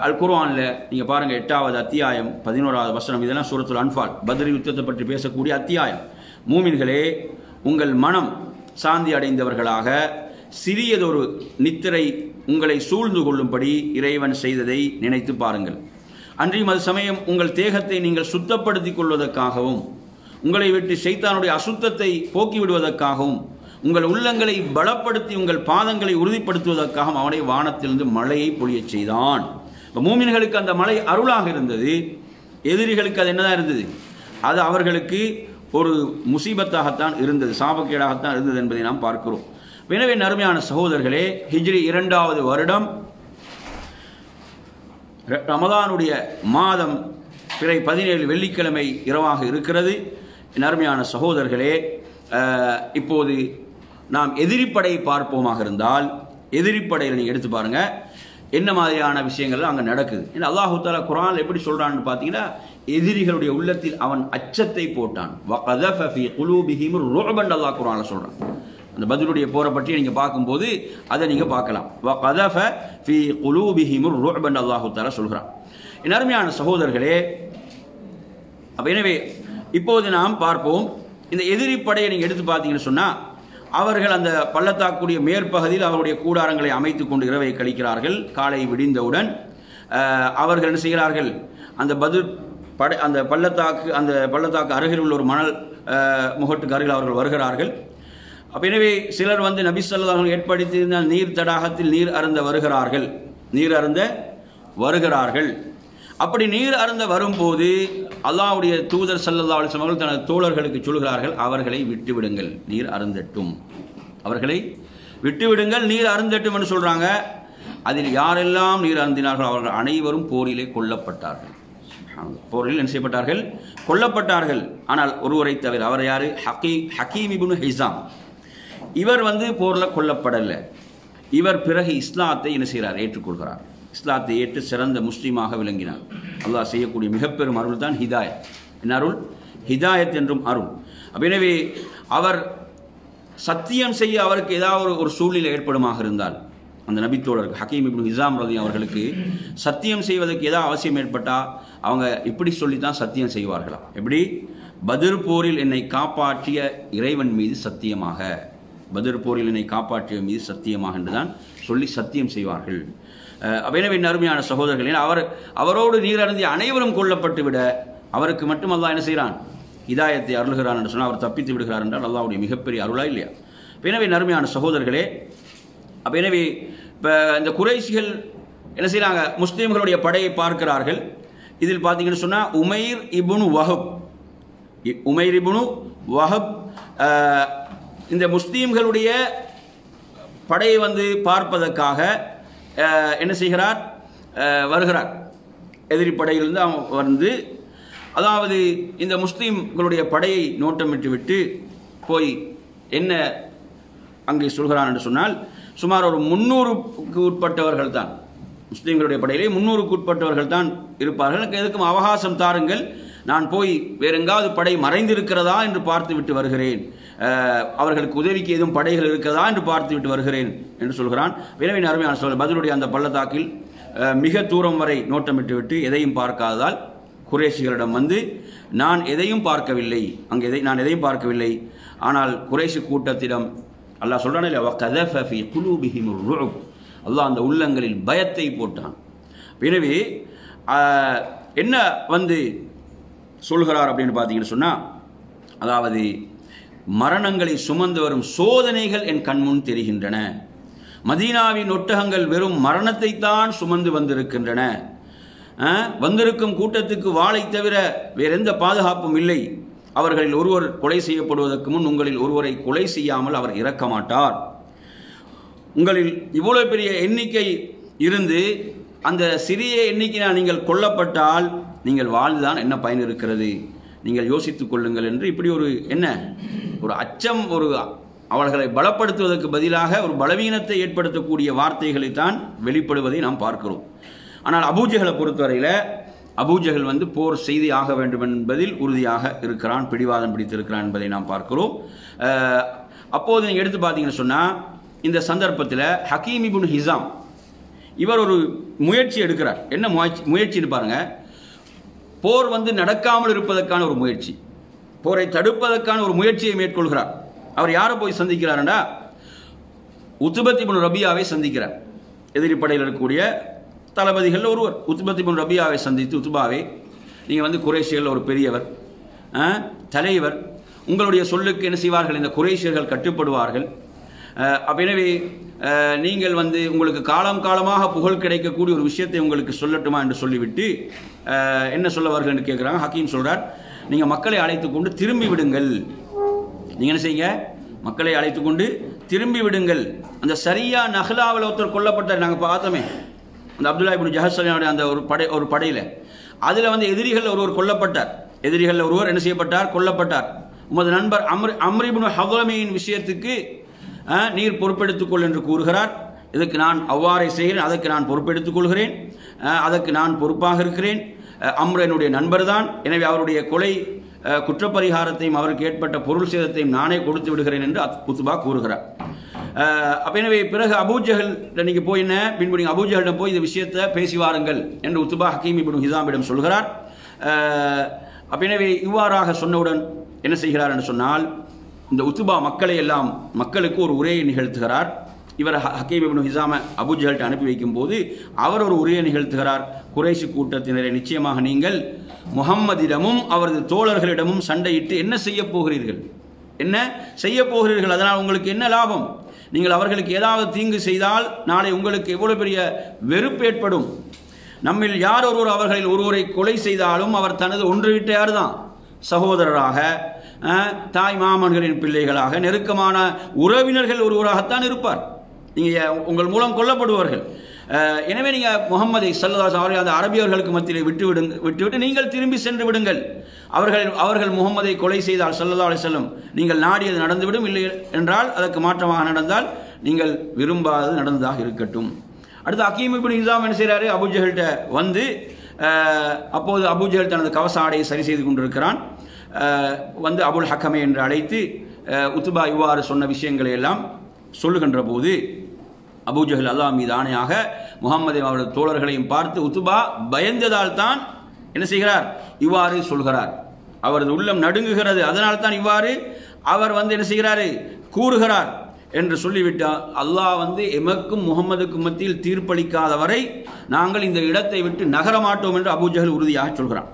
Speaker 1: அல் குர்ஆனில் நீங்கள் பாருங்கள், 8வது அத்தியாயம் 11வது வசனம், இதெல்லாம் சூரத்துல் அன்ஃபால், பத்ர் யுத்தத்தை பற்றி பேசக்கூடிய அத்தியாயம். மூமின்களே, உங்கள் மனம் சாந்தி அடைந்தவர்களாக சிறியதொரு நித்திரை உங்களை சூழ்ந்து கொள்ளும்படி இறைவன் செய்ததை நினைத்து பாருங்கள். அன்றியும் அது சமயம் உங்கள் தேகத்தை நீங்கள் சுத்தப்படுத்திக் கொள்வதற்காகவும் உங்களை விட்டு ஷைத்தானுடைய அசுத்தத்தை போக்கிவிடுவதற்காகவும் உங்கள் உள்ளங்களை பலப்படுத்தி உங்கள் பாதங்களை உறுதிப்படுத்துவதற்காகவும் அவனை வானத்திலிருந்து மழையை பொழியச் செய்தான். மூமின்களுக்கு அந்த மழை அருளாக இருந்தது, எதிரிகளுக்கு அது என்னதான் இருந்தது, அது அவர்களுக்கு ஒரு முசீபத்தாகத்தான் இருந்தது, சாபக்கேடாகத்தான் இருந்தது என்பதை நாம் பார்க்கிறோம். எனவே அருமையான சகோதரர்களே, ஹிஜ்ரி 2வது வருடம் ரமதானுடைய மாதம் பிறை 17 வெள்ளிக்கிழமை இரவாக இருக்கிறது. அருமையான சகோதரர்களே, இப்போது நாம் எதிரிப்படை பார்ப்போமாக இருந்தால், எதிரிப்படையில் நீங்கள் எடுத்து பாருங்க என்ன மாதிரியான விஷயங்கள் அங்கே நடக்குது. ஏன்னா அல்லாஹு தஆலா குர்ஆனில் எப்படி சொல்றான்னு பார்த்தீங்கன்னா, எதிரிகளுடைய உள்ளத்தில் அவன் அச்சத்தை போட்டான். வகதஃப ஃபீ குலூபிஹிம் ருஅபன் அல்லாஹ் குர்ஆனில் சொல்றான். அந்த பத்ருடைய போரை பற்றி நீங்கள் பார்க்கும்போது அதை நீங்கள் பார்க்கலாம். வகதஃப ஃபீ குலூபிஹிம் ருஅபன் அல்லாஹு தஆலா சொல்கிறான். என் அருமையான சகோதரர்களே, எனவே இப்போது நாம் பார்ப்போம், இந்த எதிரி படையை நீங்கள் எடுத்து பார்த்தீங்கன்னு சொன்னால், அவர்கள் அந்த பள்ளத்தாக்குடைய மேற்பகுதியில் அவருடைய கூடாரங்களை அமைத்து கொண்டு இரவை கழிக்கிறார்கள். காலை விடிந்தவுடன் அவர்கள் என்ன செய்கிறார்கள், அந்த பத்ர் படை அந்த பள்ளத்தாக்கு அருகில் உள்ள ஒரு மணல் முகட்டுக்கு அருகில் அவர்கள் வருகிறார்கள். எனவே சிலர் நபி ஸல்லல்லாஹு அலைஹி வஸல்லம் ஏற்படுத்தியிருந்த நீர் தடாகத்தில் நீர் அருந்த வருகிறார்கள். அப்படி நீர் அருந்த வரும்போது அல்லாஹ்வுடைய தூதர் ஸல்லல்லாஹு அலைஹி வஸல்லம் அவர்கள் தனது தோழர்களுக்கு சொல்கிறார்கள், அவர்களை விட்டுவிடுங்கள், நீர் அருந்தட்டும், அவர்களை விட்டுவிடுங்கள், நீர் அருந்தட்டும் என்று சொல்றாங்க. அதில் யாரெல்லாம் நீர் அருந்தினார்கள் அவர்கள் அனைவரும் போரிலே கொல்லப்பட்டார்கள். போரில் என்ன செய்யப்பட்டார்கள், கொல்லப்பட்டார்கள். ஆனால் ஒருவரை தவிர, அவர் யாரு, ஹக்கீம் இப்னு ஹிஸாம். இவர் போரில் கொல்லப்படலை. இவர் பிறகு இஸ்லாத்தை என்ன செய்கிறார், ஏற்றுக்கொள்கிறார். இஸ்லாத்தை ஏற்று சிறந்த முஸ்லீமாக விளங்கினார். அல்லாஹ் செய்யக்கூடிய மிகப்பெரும் அருள் தான் ஹிதாயத். என்ன அருள்? ஹிதாயத் என்றும் அருள். எனவே அவர் சத்தியம் செய்ய அவருக்கு ஏதாவது ஒரு சூழ்நிலை ஏற்படுமாக இருந்தால், அந்த நபித்தோழருக்கு ஹக்கீம் இப்னு ஹிஸாம் ரலியல்லாஹு அவர்களுக்கு சத்தியம் செய்வதற்கு ஏதாவது அவசியம் ஏற்பட்டால் அவங்க இப்படி சொல்லித்தான் சத்தியம் செய்வார்களாம். எப்படி? பத்ர் போரில் என்னை காப்பாற்றிய இறைவன் மீது சத்தியமாக, பத்ர் போரில் என்னை காப்பாற்றிய மீது சத்தியமாக என்றுதான் சொல்லி சத்தியம் செய்வார்கள். எனவே அருமையான சகோதரர்களே, அவரோடு நீர் அருந்திய அனைவரும் கொல்லப்பட்டு விட அவருக்கு மட்டும் அல்லாஹ் என்ன செய்கிறான், ஹிதாயத்தை அருள்கிறான் என்று சொன்னால் அவர் தப்பித்து விடுகிறார் என்றால் அல்லாஹ்வுடைய மிகப்பெரிய அருளா இல்லையா? எனவே அருமையான சகோதரர்களே, எனவே இப்போ இந்த குறைஷிகள் என்ன செய்கிறாங்க, முஸ்லீம்களுடைய படையை பார்க்கிறார்கள். இதில் பார்த்தீங்கன்னு சொன்னால் உமைர் இப்னு வஹப் இந்த முஸ்லீம்களுடைய படையை பார்ப்பதற்காக என்ன செய்கிறார், வருகிறார். எதிரி படையிலிருந்து அவன் வந்து, அதாவது இந்த முஸ்லீம்களுடைய படையை நோட்டமிட்டு விட்டு போய் என்ன அங்கே சொல்கிறான் என்று சொன்னால், சுமார் ஒரு 300க்கு உட்பட்டவர்கள் தான், முஸ்லீம்களுடைய படையிலே 300க்கு உட்பட்டவர்கள் தான் இருப்பார்கள். எனக்கு எதுக்கும் அவகாசம் தாருங்கள், நான் போய் வேற எங்காவது படை மறைந்திருக்கிறதா என்று பார்த்து விட்டு வருகிறேன், அவர்களுக்கு உதவிக்கு எதுவும் படைகள் இருக்கிறதா என்று பார்த்து விட்டு வருகிறேன் என்று சொல்கிறான். எனவே அருமையான சொல்ல பதிலுடைய அந்த பள்ளத்தாக்கில் மிக தூரம் வரை நோட்டமிட்டு விட்டு எதையும் பார்க்காததால் குறைஷிகளிடம் வந்து, நான் எதையும் பார்க்கவில்லை, அங்கே நான் எதையும் பார்க்கவில்லை. ஆனால் குறைஷி கூட்டத்திடம் அல்லாஹ் சொல்றானே, அல்லாஹ் அந்த உள்ளங்களில் பயத்தை போட்டான். எனவே என்ன வந்து சொல்கிறார் அப்படின்னு பார்த்தீங்கன்னு சொன்னா, அதாவது மரணங்களை சுமந்து வரும் சோதனைகள் என் கண்முன் தெரிகின்றன. மதீனாவின் ஒட்டகங்கள் வெறும் மரணத்தை தான் சுமந்து வந்திருக்கின்றன. வந்திருக்கும் கூட்டத்துக்கு வாளை தவிர வேற எந்த பாதுகாப்பும் இல்லை. அவர்களில் ஒருவர் கொலை செய்யப்படுவதற்கு முன் உங்களில் ஒருவரை கொலை செய்யாமல் அவர் இறக்க மாட்டார். உங்களில் இவ்வளவு பெரிய எண்ணிக்கை இருந்து அந்த சிறிய எண்ணிக்கையால் நீங்கள் கொல்லப்பட்டால் நீங்கள் வாழ்ந்துதான் என்ன பயன் இருக்கிறது, நீங்கள் யோசித்துக் கொள்ளுங்கள் என்று இப்படி ஒரு அச்சம், அவர்களை பலப்படுத்துவதற்கு பதிலாக ஒரு பலவீனத்தை ஏற்படுத்தக்கூடிய வார்த்தைகளை தான் வெளிப்படுவதை நாம் பார்க்கிறோம். ஆனால் அபூஜஹலை பொறுத்தவரையில் அபூஜஹல் வந்து போர் செய்து ஆக வேண்டும் என்பதில் உறுதியாக இருக்கிறான், பிடிவாதம் பிடித்திருக்கிறான் என்பதை நாம் பார்க்கிறோம். அப்போது நீங்கள் எடுத்து பார்த்தீங்கன்னு சொன்னால், இந்த சந்தர்ப்பத்தில் ஹக்கீம் இப்னு ஹிசாம் இவர் ஒரு முயற்சி எடுக்கிறார். என்ன முயற்சின்னு பாருங்க, போர் வந்து நடக்காமல் இருப்பதற்கான ஒரு முயற்சி, போரை தடுப்பதற்கான ஒரு முயற்சியை மேற்கொள்கிறார். அவர் யாரை போய் சந்திக்கிறார்டா, உத்பத் இப்னு ரபியாவை சந்திக்கிறார். எதிரி படையில் இருக்கக்கூடிய தளபதிகள் ஒருவர் உத்பத் இப்னு ரபியாவை சந்தித்து, உத்பாவே, நீங்கள் வந்து குறைஷிகள் ஒரு பெரியவர், தலைவர், உங்களுடைய சொல்லுக்கு என்ன செய்வார்கள், இந்த குறைஷியர்கள் கட்டுப்படுவார்கள். எனவே நீங்கள் வந்து உங்களுக்கு காலம் காலமாக புகழ் கிடைக்கக்கூடிய ஒரு விஷயத்தை உங்களுக்கு சொல்லட்டுமா என்று சொல்லிவிட்டு என்ன சொல்லவார்கள் என்று கேட்குறாங்க. ஹக்கீம் சொல்றார், நீங்கள் மக்களை அழைத்து கொண்டு திரும்பி விடுங்கள். நீங்கள் என்ன செய்யுங்க, மக்களை அழைத்து கொண்டு திரும்பி விடுங்கள். அந்த சரியா நஹ்லாவில் ஒருத்தர் கொல்லப்பட்டார், நாங்கள் பார்த்தோமே, அந்த அப்துல்லா இப்னு ஜஹஷ் அந்த ஒரு படையில், அதில் வந்து எதிரிகள் ஒருவர் கொல்லப்பட்டார். எதிரிகள் ஒருவர் என்ன செய்யப்பட்டார், கொல்லப்பட்டார். உமது நண்பர் அம்ர் இப்னு ஹவ்லமியின் விஷயத்துக்கு நீர் பொறுப்பெடுத்துக் கொள் என்று கூறுகிறார். இதற்கு நான் அவ்வாறே செய்கிறேன், அதற்கு நான் பொறுப்பெடுத்துக் கொள்கிறேன், அதற்கு நான் பொறுப்பாக இருக்கிறேன். அம்ர் என்னுடைய நண்பர் தான், எனவே அவருடைய கொலை குற்றப்பரிகாரத்தையும் அவருக்கு ஏற்பட்ட பொருள் சேதத்தையும் நானே கொடுத்து விடுகிறேன் என்று உத்பா கூறுகிறார். எனவே பிறகு அபூஜஹல் நீங்க போய் பின்பு நீங்கள் அபூஜஹலிடம் போய் இந்த விஷயத்தை பேசி வாருங்கள் என்று உத்பா ஹக்கீம் இப்னு ஹிசாமிடம் சொல்கிறார். எனவே இவ்வாறாக சொன்னவுடன் என்ன செய்கிறார் என்று சொன்னால், இந்த உத்பா மக்களுக்கு ஒரு உரையை நிகழ்த்துகிறார். இவர் ஹக்கீம் இப்னு ஹிசாமை அபூஜஹல்ட்ட அனுப்பி வைக்கும் போது அவர் ஒரு உரையை நிகழ்த்துகிறார். குறைஷி கூட்டத்தினரை, நிச்சயமாக நீங்கள் முஹம்மதிடமும் அவரது தோழர்களிடமும் சண்டையிட்டு என்ன செய்ய போகிறீர்கள், அதனால் உங்களுக்கு என்ன லாபம்? நீங்கள் அவர்களுக்கு ஏதாவது தீங்கு செய்தால் நாளை உங்களுக்கு எவ்வளவு பெரிய வெறுப்பு ஏற்படும். நம்மில் யார் ஒருவர் அவர்களில் ஒருவரை கொலை செய்தாலும் அவர் தனது ஒன்று விட்ட யார் தான், சகோதரராக, தாய் மாமன்களின் பிள்ளைகளாக, நெருக்கமான உறவினர்கள் ஒருவராகத்தான் இருப்பார். நீங்கள் உங்கள் மூலம் கொல்லப்படுவார்கள். எனவே நீங்கள் முகம்மதை ஸல்லல்லாஹு அலைஹி வஸல்லம் அந்த அரபியர்களுக்கு மத்தியிலே விட்டுவிட்டு நீங்கள் திரும்பி சென்று விடுங்கள். அவர்கள் முகம்மதை கொலை செய்தால் ஸல்லல்லாஹு அலைஹி வஸல்லம் நீங்கள் நாடியது நடந்துவிடும், இல்லை என்றால் அதற்கு மாற்றமாக நடந்தால் நீங்கள் விரும்பாதது நடந்ததாக இருக்கட்டும். அடுத்து ஹக்கீம் இப்னு ஹிசாம் என்ன செய்கிறாரு, அபூஜஹல்ட்ட வந்து அப்போது அபூஜஹல் தனது கவச ஆடையை சரி செய்து கொண்டிருக்கிறான். வந்து அபுல் ஹக்கமே என்று அழைத்து உத்பா இவ்வாறு சொன்ன விஷயங்களை எல்லாம் சொல்லுகின்ற போது அபூஜஹல் அல்லாஹ் மீது ஆணையாக முஹம்மதை அவரது தோழர்களையும் பார்த்து உத்பா பயந்ததால் தான் என்ன செய்கிறார், இவ்வாறு சொல்கிறார். அவரது உள்ளம் நடுங்குகிறது, அதனால் தான் இவ்வாறு அவர் வந்து என்ன செய்கிறாரு, கூறுகிறார் என்று சொல்லிவிட்டார். அல்லாஹ் வந்து எமக்கும் முகம்மதுக்கும் மத்தியில் தீர்ப்பளிக்காத வரை நாங்கள் இந்த இடத்தை விட்டு நகர மாட்டோம் என்று அபூஜஹல் உறுதியாக சொல்கிறான்.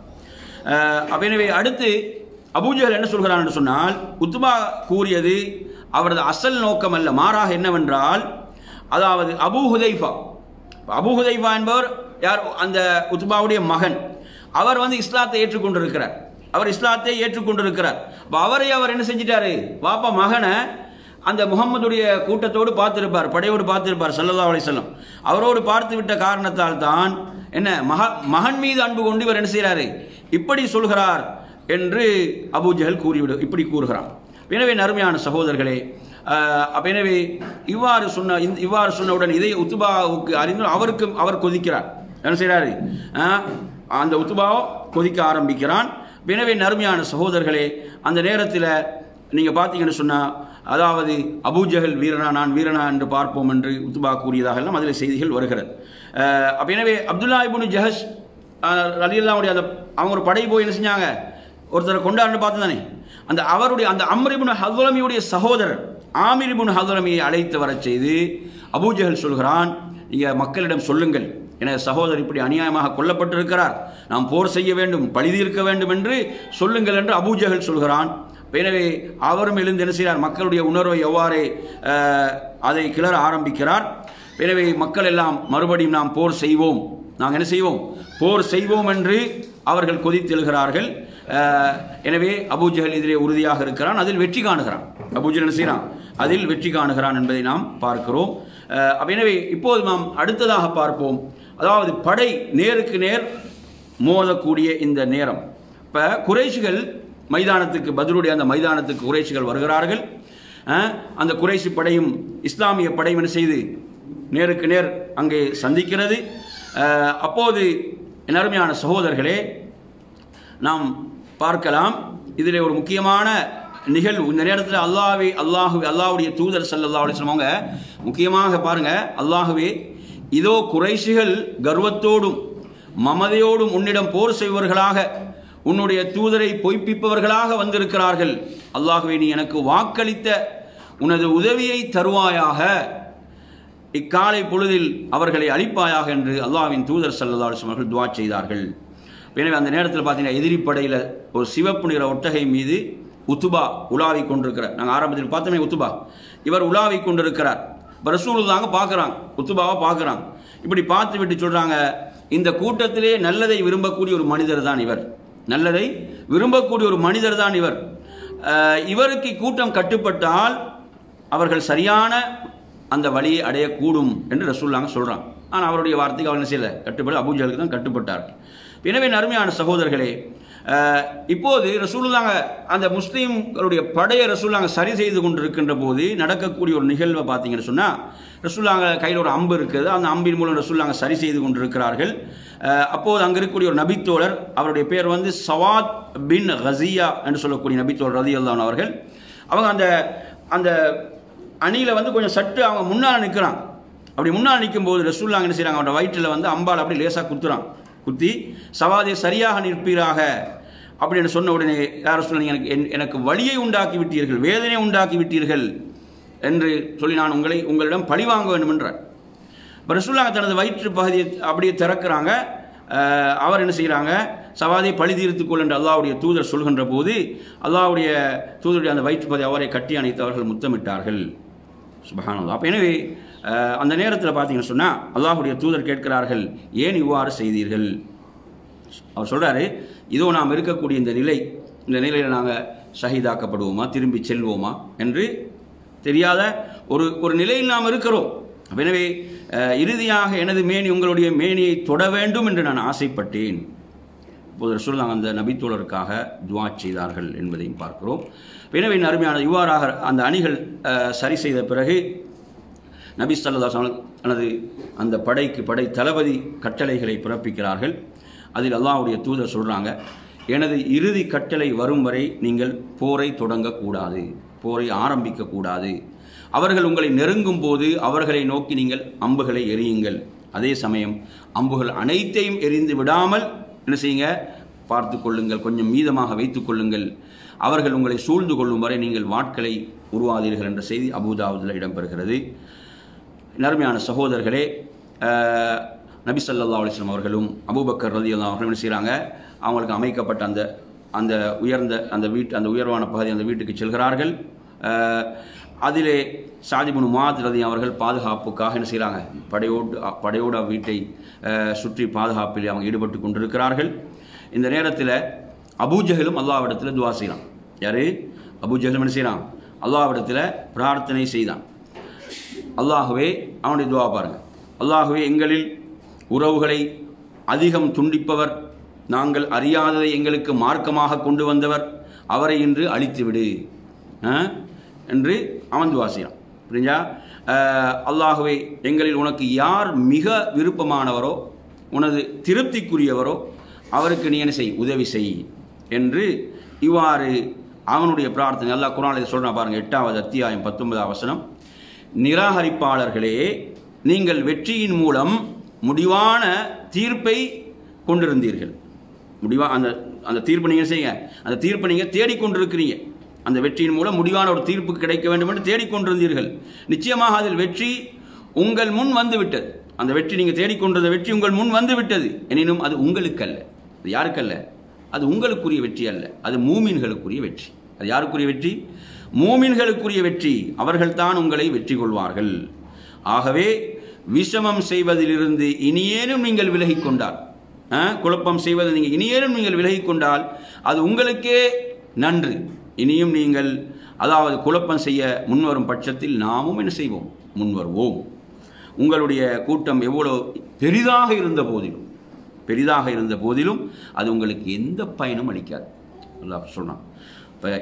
Speaker 1: எனவே அடுத்து அபூஜஹல் என்ன சொல்கிறான் என்று சொன்னால், உத்பா கூறியது அவரது அசல் நோக்கம் அல்ல, மாறாக என்னவென்றால், அதாவது அபூ ஹுதைஃபா என்பவர் யார், அந்த உத்பாவுடைய மகன். அவர் வந்து இஸ்லாத்தை ஏற்றுக்கொண்டிருக்கிறார். அவரை அவர் என்ன செஞ்சிட்டாரு, பாப்பா மகனை அந்த முகம்மதுடைய கூட்டத்தோடு பார்த்திருப்பார், படையோடு பார்த்திருப்பார் ஸல்லல்லாஹு அலைஹி வஸல்லம். அவரோடு பார்த்து விட்ட காரணத்தால் தான் என்ன மகன் மீது அன்பு கொண்டு இவர் என்ன செய்கிறாரு, இப்படி சொல்கிறார் என்று அபூ ஜஹல் இப்படி கூறுகிறான். எனவே அருமையான சகோதரர்களே, எனவே இவ்வாறு சொன்னவுடன் இதை உத்பாவுக்கு அறிந்து அவர் கொதிக்கிறார். என்ன செய்கிறாரு, அந்த உத்பாவை கொதிக்க ஆரம்பிக்கிறான். எனவே அருமையான சகோதரர்களே, அந்த நேரத்தில் நீங்கள் பார்த்தீங்கன்னு சொன்னால், அதாவது அபூ ஜஹல் வீரனா நான் வீரனா என்று பார்ப்போம் என்று உத்பா கூறியதாக எல்லாம் அதில் செய்திகள் வருகிறது. எனவே அப்துல்லா இப்னு ஜஹஷ் ரலியல்லாஹு அந்த அவங்க ஒரு படை போய் என்ன செஞ்சாங்க, ஒருத்தரை கொண்டாடுன்னு பார்த்து தானே, அந்த அவருடைய அந்த அம்ர் இப்னு ஹதுரமியுடைய சகோதரர் ஆமிர் இப்னு ஹதுரமியை அழைத்து வர செய்து அபூ ஜஹல் சொல்கிறான், நீங்கள் மக்களிடம் சொல்லுங்கள், என சகோதரர் இப்படி அநியாயமாக கொல்லப்பட்டிருக்கிறார், நாம் போர் செய்ய வேண்டும், பழி தீர்க்க வேண்டும் என்று சொல்லுங்கள் என்று அபூ ஜஹல் சொல்கிறான். எனவே அவரும் எழுந்து என்ன செய்கிறார், மக்களுடைய உணர்வை எவ்வாறு அதை கிளற ஆரம்பிக்கிறார். எனவே மக்கள் எல்லாம் மறுபடியும் நாம் போர் செய்வோம், நாங்கள் என்ன செய்வோம், போர் செய்வோம் என்று அவர்கள் கொதித்தெழுகிறார்கள். எனவே அபூ ஜஹல் இதிலே உறுதியாக இருக்கிறான், அதில் வெற்றி காணுகிறான். அபூ ஜஹல் என்ன செய்கிறான், அதில் வெற்றி காணுகிறான் என்பதை நாம் பார்க்கிறோம். எனவே இப்போது நாம் அடுத்ததாக பார்ப்போம், அதாவது படை நேருக்கு நேர் மோதக்கூடிய இந்த நேரம். இப்போ குறைஷிகள் மைதானத்துக்கு, பத்ருடைய அந்த மைதானத்துக்கு குறைஷிகள் வருகிறார்கள். அந்த குறைஷி படையும் இஸ்லாமிய படையும் என்ன செய்து நேருக்கு நேர் அங்கே சந்திக்கிறது. அப்போது அருமையான சகோதரர்களே, நாம் பார்க்கலாம், இதில் ஒரு முக்கியமான நிகழ்வு. இந்த நேரத்தில் அல்லாஹ்வுடைய தூதர் ஸல்லல்லாஹு அலைஹி வஸல்லம் அவங்க முக்கியமாக பாருங்க, அல்லாஹ்வே இதோ குறைஷிகள் கர்வத்தோடும் மமதையோடும் உன்னிடம் போர் செய்வர்களாக, உன்னுடைய தூதரை பொய்ப்பிப்பவர்களாக வந்திருக்கிறார்கள். அல்லாஹ்வே நீ எனக்கு வாக்களித்த உனது உதவியை தருவாயாக, இக்காலை பொழுதில் அவர்களை அழிப்பாயாக என்று அல்லாஹ்வின் தூதர் ஸல்லல்லாஹு அலைஹி வஸல்லம் அவர்கள் துஆ செய்தார்கள். எனவே அந்த நேரத்தில் பார்த்தீங்கன்னா எதிரி படையில் ஒரு சிவப்பு நிற ஒட்டகை மீது உத்துபா உலாவி கொண்டிருக்கிறார். நாங்கள் ஆரம்பத்தில் பார்த்தோமே உத்துபா, இவர் உலாவி கொண்டிருக்கிறார். இப்போ ரசூலுல்லாஹ் பார்க்குறாங்க, உத்துபாவை பார்க்குறாங்க. இப்படி பார்த்து விட்டு சொல்கிறாங்க, இந்த கூட்டத்திலே நல்லதை விரும்பக்கூடிய ஒரு மனிதர் தான் இவர், நல்லதை விரும்பக்கூடிய ஒரு மனிதர் தான் இவர். இவருக்கு கூட்டம் கட்டுப்பட்டால் அவர்கள் சரியான அந்த வழியை அடையக்கூடும் என்று ரசூலுல்லாஹ் சொல்கிறாங்க. ஆனால் அவருடைய வார்த்தைக்கு அவர் என்ன செய்யலை, கட்டுப்பட அபூ ஜஹலுக்கு தான் கட்டுப்பட்டார்கள். எனவே அருமையான சகோதரர்களே, இப்போது ரசூலுல்லாஹ் அந்த முஸ்லீம்களுடைய படையை ரசூலுல்லாஹ் சரி செய்து கொண்டிருக்கின்ற போது நடக்கக்கூடிய ஒரு நிகழ்வை பார்த்தீங்கன்னு சொன்னால், ரசூலுல்லாஹ் கையில் ஒரு அம்பு இருக்குது, அந்த அம்பின் மூலம் ரசூலுல்லாஹ் சரி செய்து கொண்டிருக்கிறார்கள். அப்போது அங்கே இருக்கக்கூடிய ஒரு நபித்தோழர், அவருடைய பேர் வந்து சவாத் பின் கஸியா என்று சொல்லக்கூடிய நபித்தோழர் ரலியல்லாஹு அன்ஹு அவர்கள். அவங்க அந்த அந்த அணியில் வந்து கொஞ்சம் சற்று அவங்க முன்னால் நிற்கிறான். அப்படி முன்னால் நிற்கும் போது ரசூலுல்லாஹ் என்ன செய்கிறாங்க, அவரோட வயிற்றில் வந்து அம்பால் அப்படி லேசாக குத்தி சவாதியை சரியாக நிற்பீராக அப்படின்னு சொன்ன உடனே யார் சொல்ல, எனக்கு வலியை உண்டாக்கி விட்டீர்கள், வேதனை உண்டாக்கி விட்டீர்கள் என்று சொல்லி நான் உங்களிடம் பழி வாங்க வேண்டும் என்றார். ரசூலுல்லாஹ் தனது வயிற்று பகுதியை அப்படியே திறக்கிறாங்க. அவர் என்ன செய்கிறாங்க, சவாதியை பழி தீர்த்துக்கொள் என்று அல்லாஹ்வுடைய தூதர் சொல்கின்ற போது அல்லாஹ்வுடைய தூதருடைய அந்த வயிற்று பகுதி அவரை கட்டி அணைத்து அவர்கள் முத்தமிட்டார்கள். சுப்ஹானல்லாஹ். அப்போ எனவே அந்த நேரத்தில் பார்த்தீங்கன்னு சொன்னால் அல்லாஹ்வுடைய தூதர் கேட்கிறார்கள், ஏன் இவ்வாறு செய்தீர்கள்? அவர் சொல்கிறாரு, இதோ நாம் இருக்கக்கூடிய இந்த நிலையில் நாங்கள் ஷஹீதாக்கப்படுவோமா, திரும்பி செல்வோமா என்று தெரியாத ஒரு நிலையில் நாம் இருக்கிறோம். எனவே இறுதியாக எனது மேனி உங்களுடைய மேனியை தொட வேண்டும் என்று நான் ஆசைப்பட்டேன். இப்போது ரசூலுல்லாஹ் அந்த நபித்தோழருக்காக துஆ செய்தார்கள் என்பதையும் பார்க்கிறோம். எனவே அருமையான இவ்வாறாக அந்த அணிகள் சரி செய்த பிறகு நபி ஸல்லல்லாஹு அலைஹி வஸல்லம் அந்த படை தளபதி கட்டளைகளை பிறப்பிக்கிறார்கள். அதில் அல்லாஹ்வுடைய தூதர் சொல்கிறாங்க, எனது இறுதி கட்டளை வரும் வரை நீங்கள் போரை தொடங்கக்கூடாது, போரை ஆரம்பிக்கக்கூடாது. அவர்கள் உங்களை நெருங்கும் போது அவர்களை நோக்கி நீங்கள் அம்புகளை எறியுங்கள். அதே சமயம் அம்புகள் அனைத்தையும் எரிந்து விடாமல் என்ன செய்யுங்க, பார்த்து கொள்ளுங்கள், கொஞ்சம் மீதமாக வைத்துக் கொள்ளுங்கள். அவர்கள் உங்களை சூழ்ந்து கொள்ளும் வரை நீங்கள் வாட்களை உருவாதீர்கள் என்ற செய்தி அபூதாவுதில் இடம்பெறுகிறது. நறுமையான சகோதரர்களே, நபி ஸல்லல்லாஹு அலைஹி வஸல்லம் அவர்களும் அபூபக்கர் ரலியல்லாஹு அன்ஹு என்ன செய்கிறாங்க, அவங்களுக்கு அமைக்கப்பட்ட அந்த உயர்ந்த அந்த உயர்வான பகுதி அந்த வீட்டுக்கு செல்கிறார்கள். அதிலே ஸஅத் இப்னு முஆத் ரலியல்லாஹு அவர்கள் பாதுகாப்புக்காக என்ன செய்கிறாங்க, படையோடு வீட்டை சுற்றி பாதுகாப்பில் அவங்க ஈடுபட்டு கொண்டிருக்கிறார்கள். இந்த நேரத்தில் அபூ ஜஹலும் அல்லாஹ்விடத்தில் துஆ செய்கிறான். யாரு? அபூ ஜஹலும் என்ன செய்கிறான்? அல்லாஹ்விடத்தில் பிரார்த்தனை செய்தான். அல்லாஹ்வே, அவனுடைய துவா பாருங்கள், அல்லாஹ்வே எங்களில் உறவுகளை அதிகம் துண்டிப்பவர், நாங்கள் அறியாததை எங்களுக்கு மார்க்கமாக கொண்டு வந்தவர், அவரை இன்று அழித்துவிடு என்று அவன் துவா செய்யலாம். புரிஞ்சா? அல்லாஹ்வே, எங்களில் உனக்கு யார் மிக விருப்பமானவரோ, உனது திருப்திக்குரியவரோ அவருக்கு நீ என்ன செய், உதவி செய் என்று இவ்வாறு அவனுடைய பிரார்த்தனை. அல்லாஹ் குர்ஆனில் சொல்றான் பாருங்க, 8வது அத்தியாயம் 19வது வசனம், நிராகரிப்பாளர்களே, நீங்கள் வெற்றியின் மூலம் முடிவான தீர்ப்பை கொண்டிருந்தீர்கள். அந்த தீர்ப்பை நீங்கள் செய்யுங்க, அந்த தீர்ப்பை நீங்கள் தேடிக்கொண்டிருக்கிறீங்க. அந்த வெற்றியின் மூலம் முடிவான ஒரு தீர்ப்பு கிடைக்க வேண்டும் என்று தேடிக்கொண்டிருந்தீர்கள். நிச்சயமாக அதில் வெற்றி உங்கள் முன் வந்துவிட்டது. அந்த வெற்றி, நீங்கள் தேடிக்கொண்டிருந்த வெற்றி உங்கள் முன் வந்துவிட்டது. எனினும் அது உங்களுக்கு அல்ல. அது யாருக்கல்ல? அது உங்களுக்குரிய வெற்றி அல்ல, அது மூமின்களுக்குரிய வெற்றி. அது யாருக்குரிய வெற்றி? மூமின்களுக்குரிய வெற்றி. அவர்கள்தான் உங்களை வெற்றி கொள்வார்கள். ஆகவே விஷமம் செய்வதிலிருந்து இனியேனும் நீங்கள் விலகிக் கொண்டால், குழப்பம் செய்வதை நீங்கள் இனியேனும் நீங்கள் விலகிக் கொண்டால் அது உங்களுக்கே நன்று. இனியும் நீங்கள் அதாவது குழப்பம் செய்ய முன்வரும் பட்சத்தில் நாமும் என்ன செய்வோம்? முன்வருவோம். உங்களுடைய கூட்டம் எவ்வளோ பெரிதாக இருந்த போதிலும் அது உங்களுக்கு எந்த பயனும் அளிக்காது. அல்லாஹ் சொல்றான்.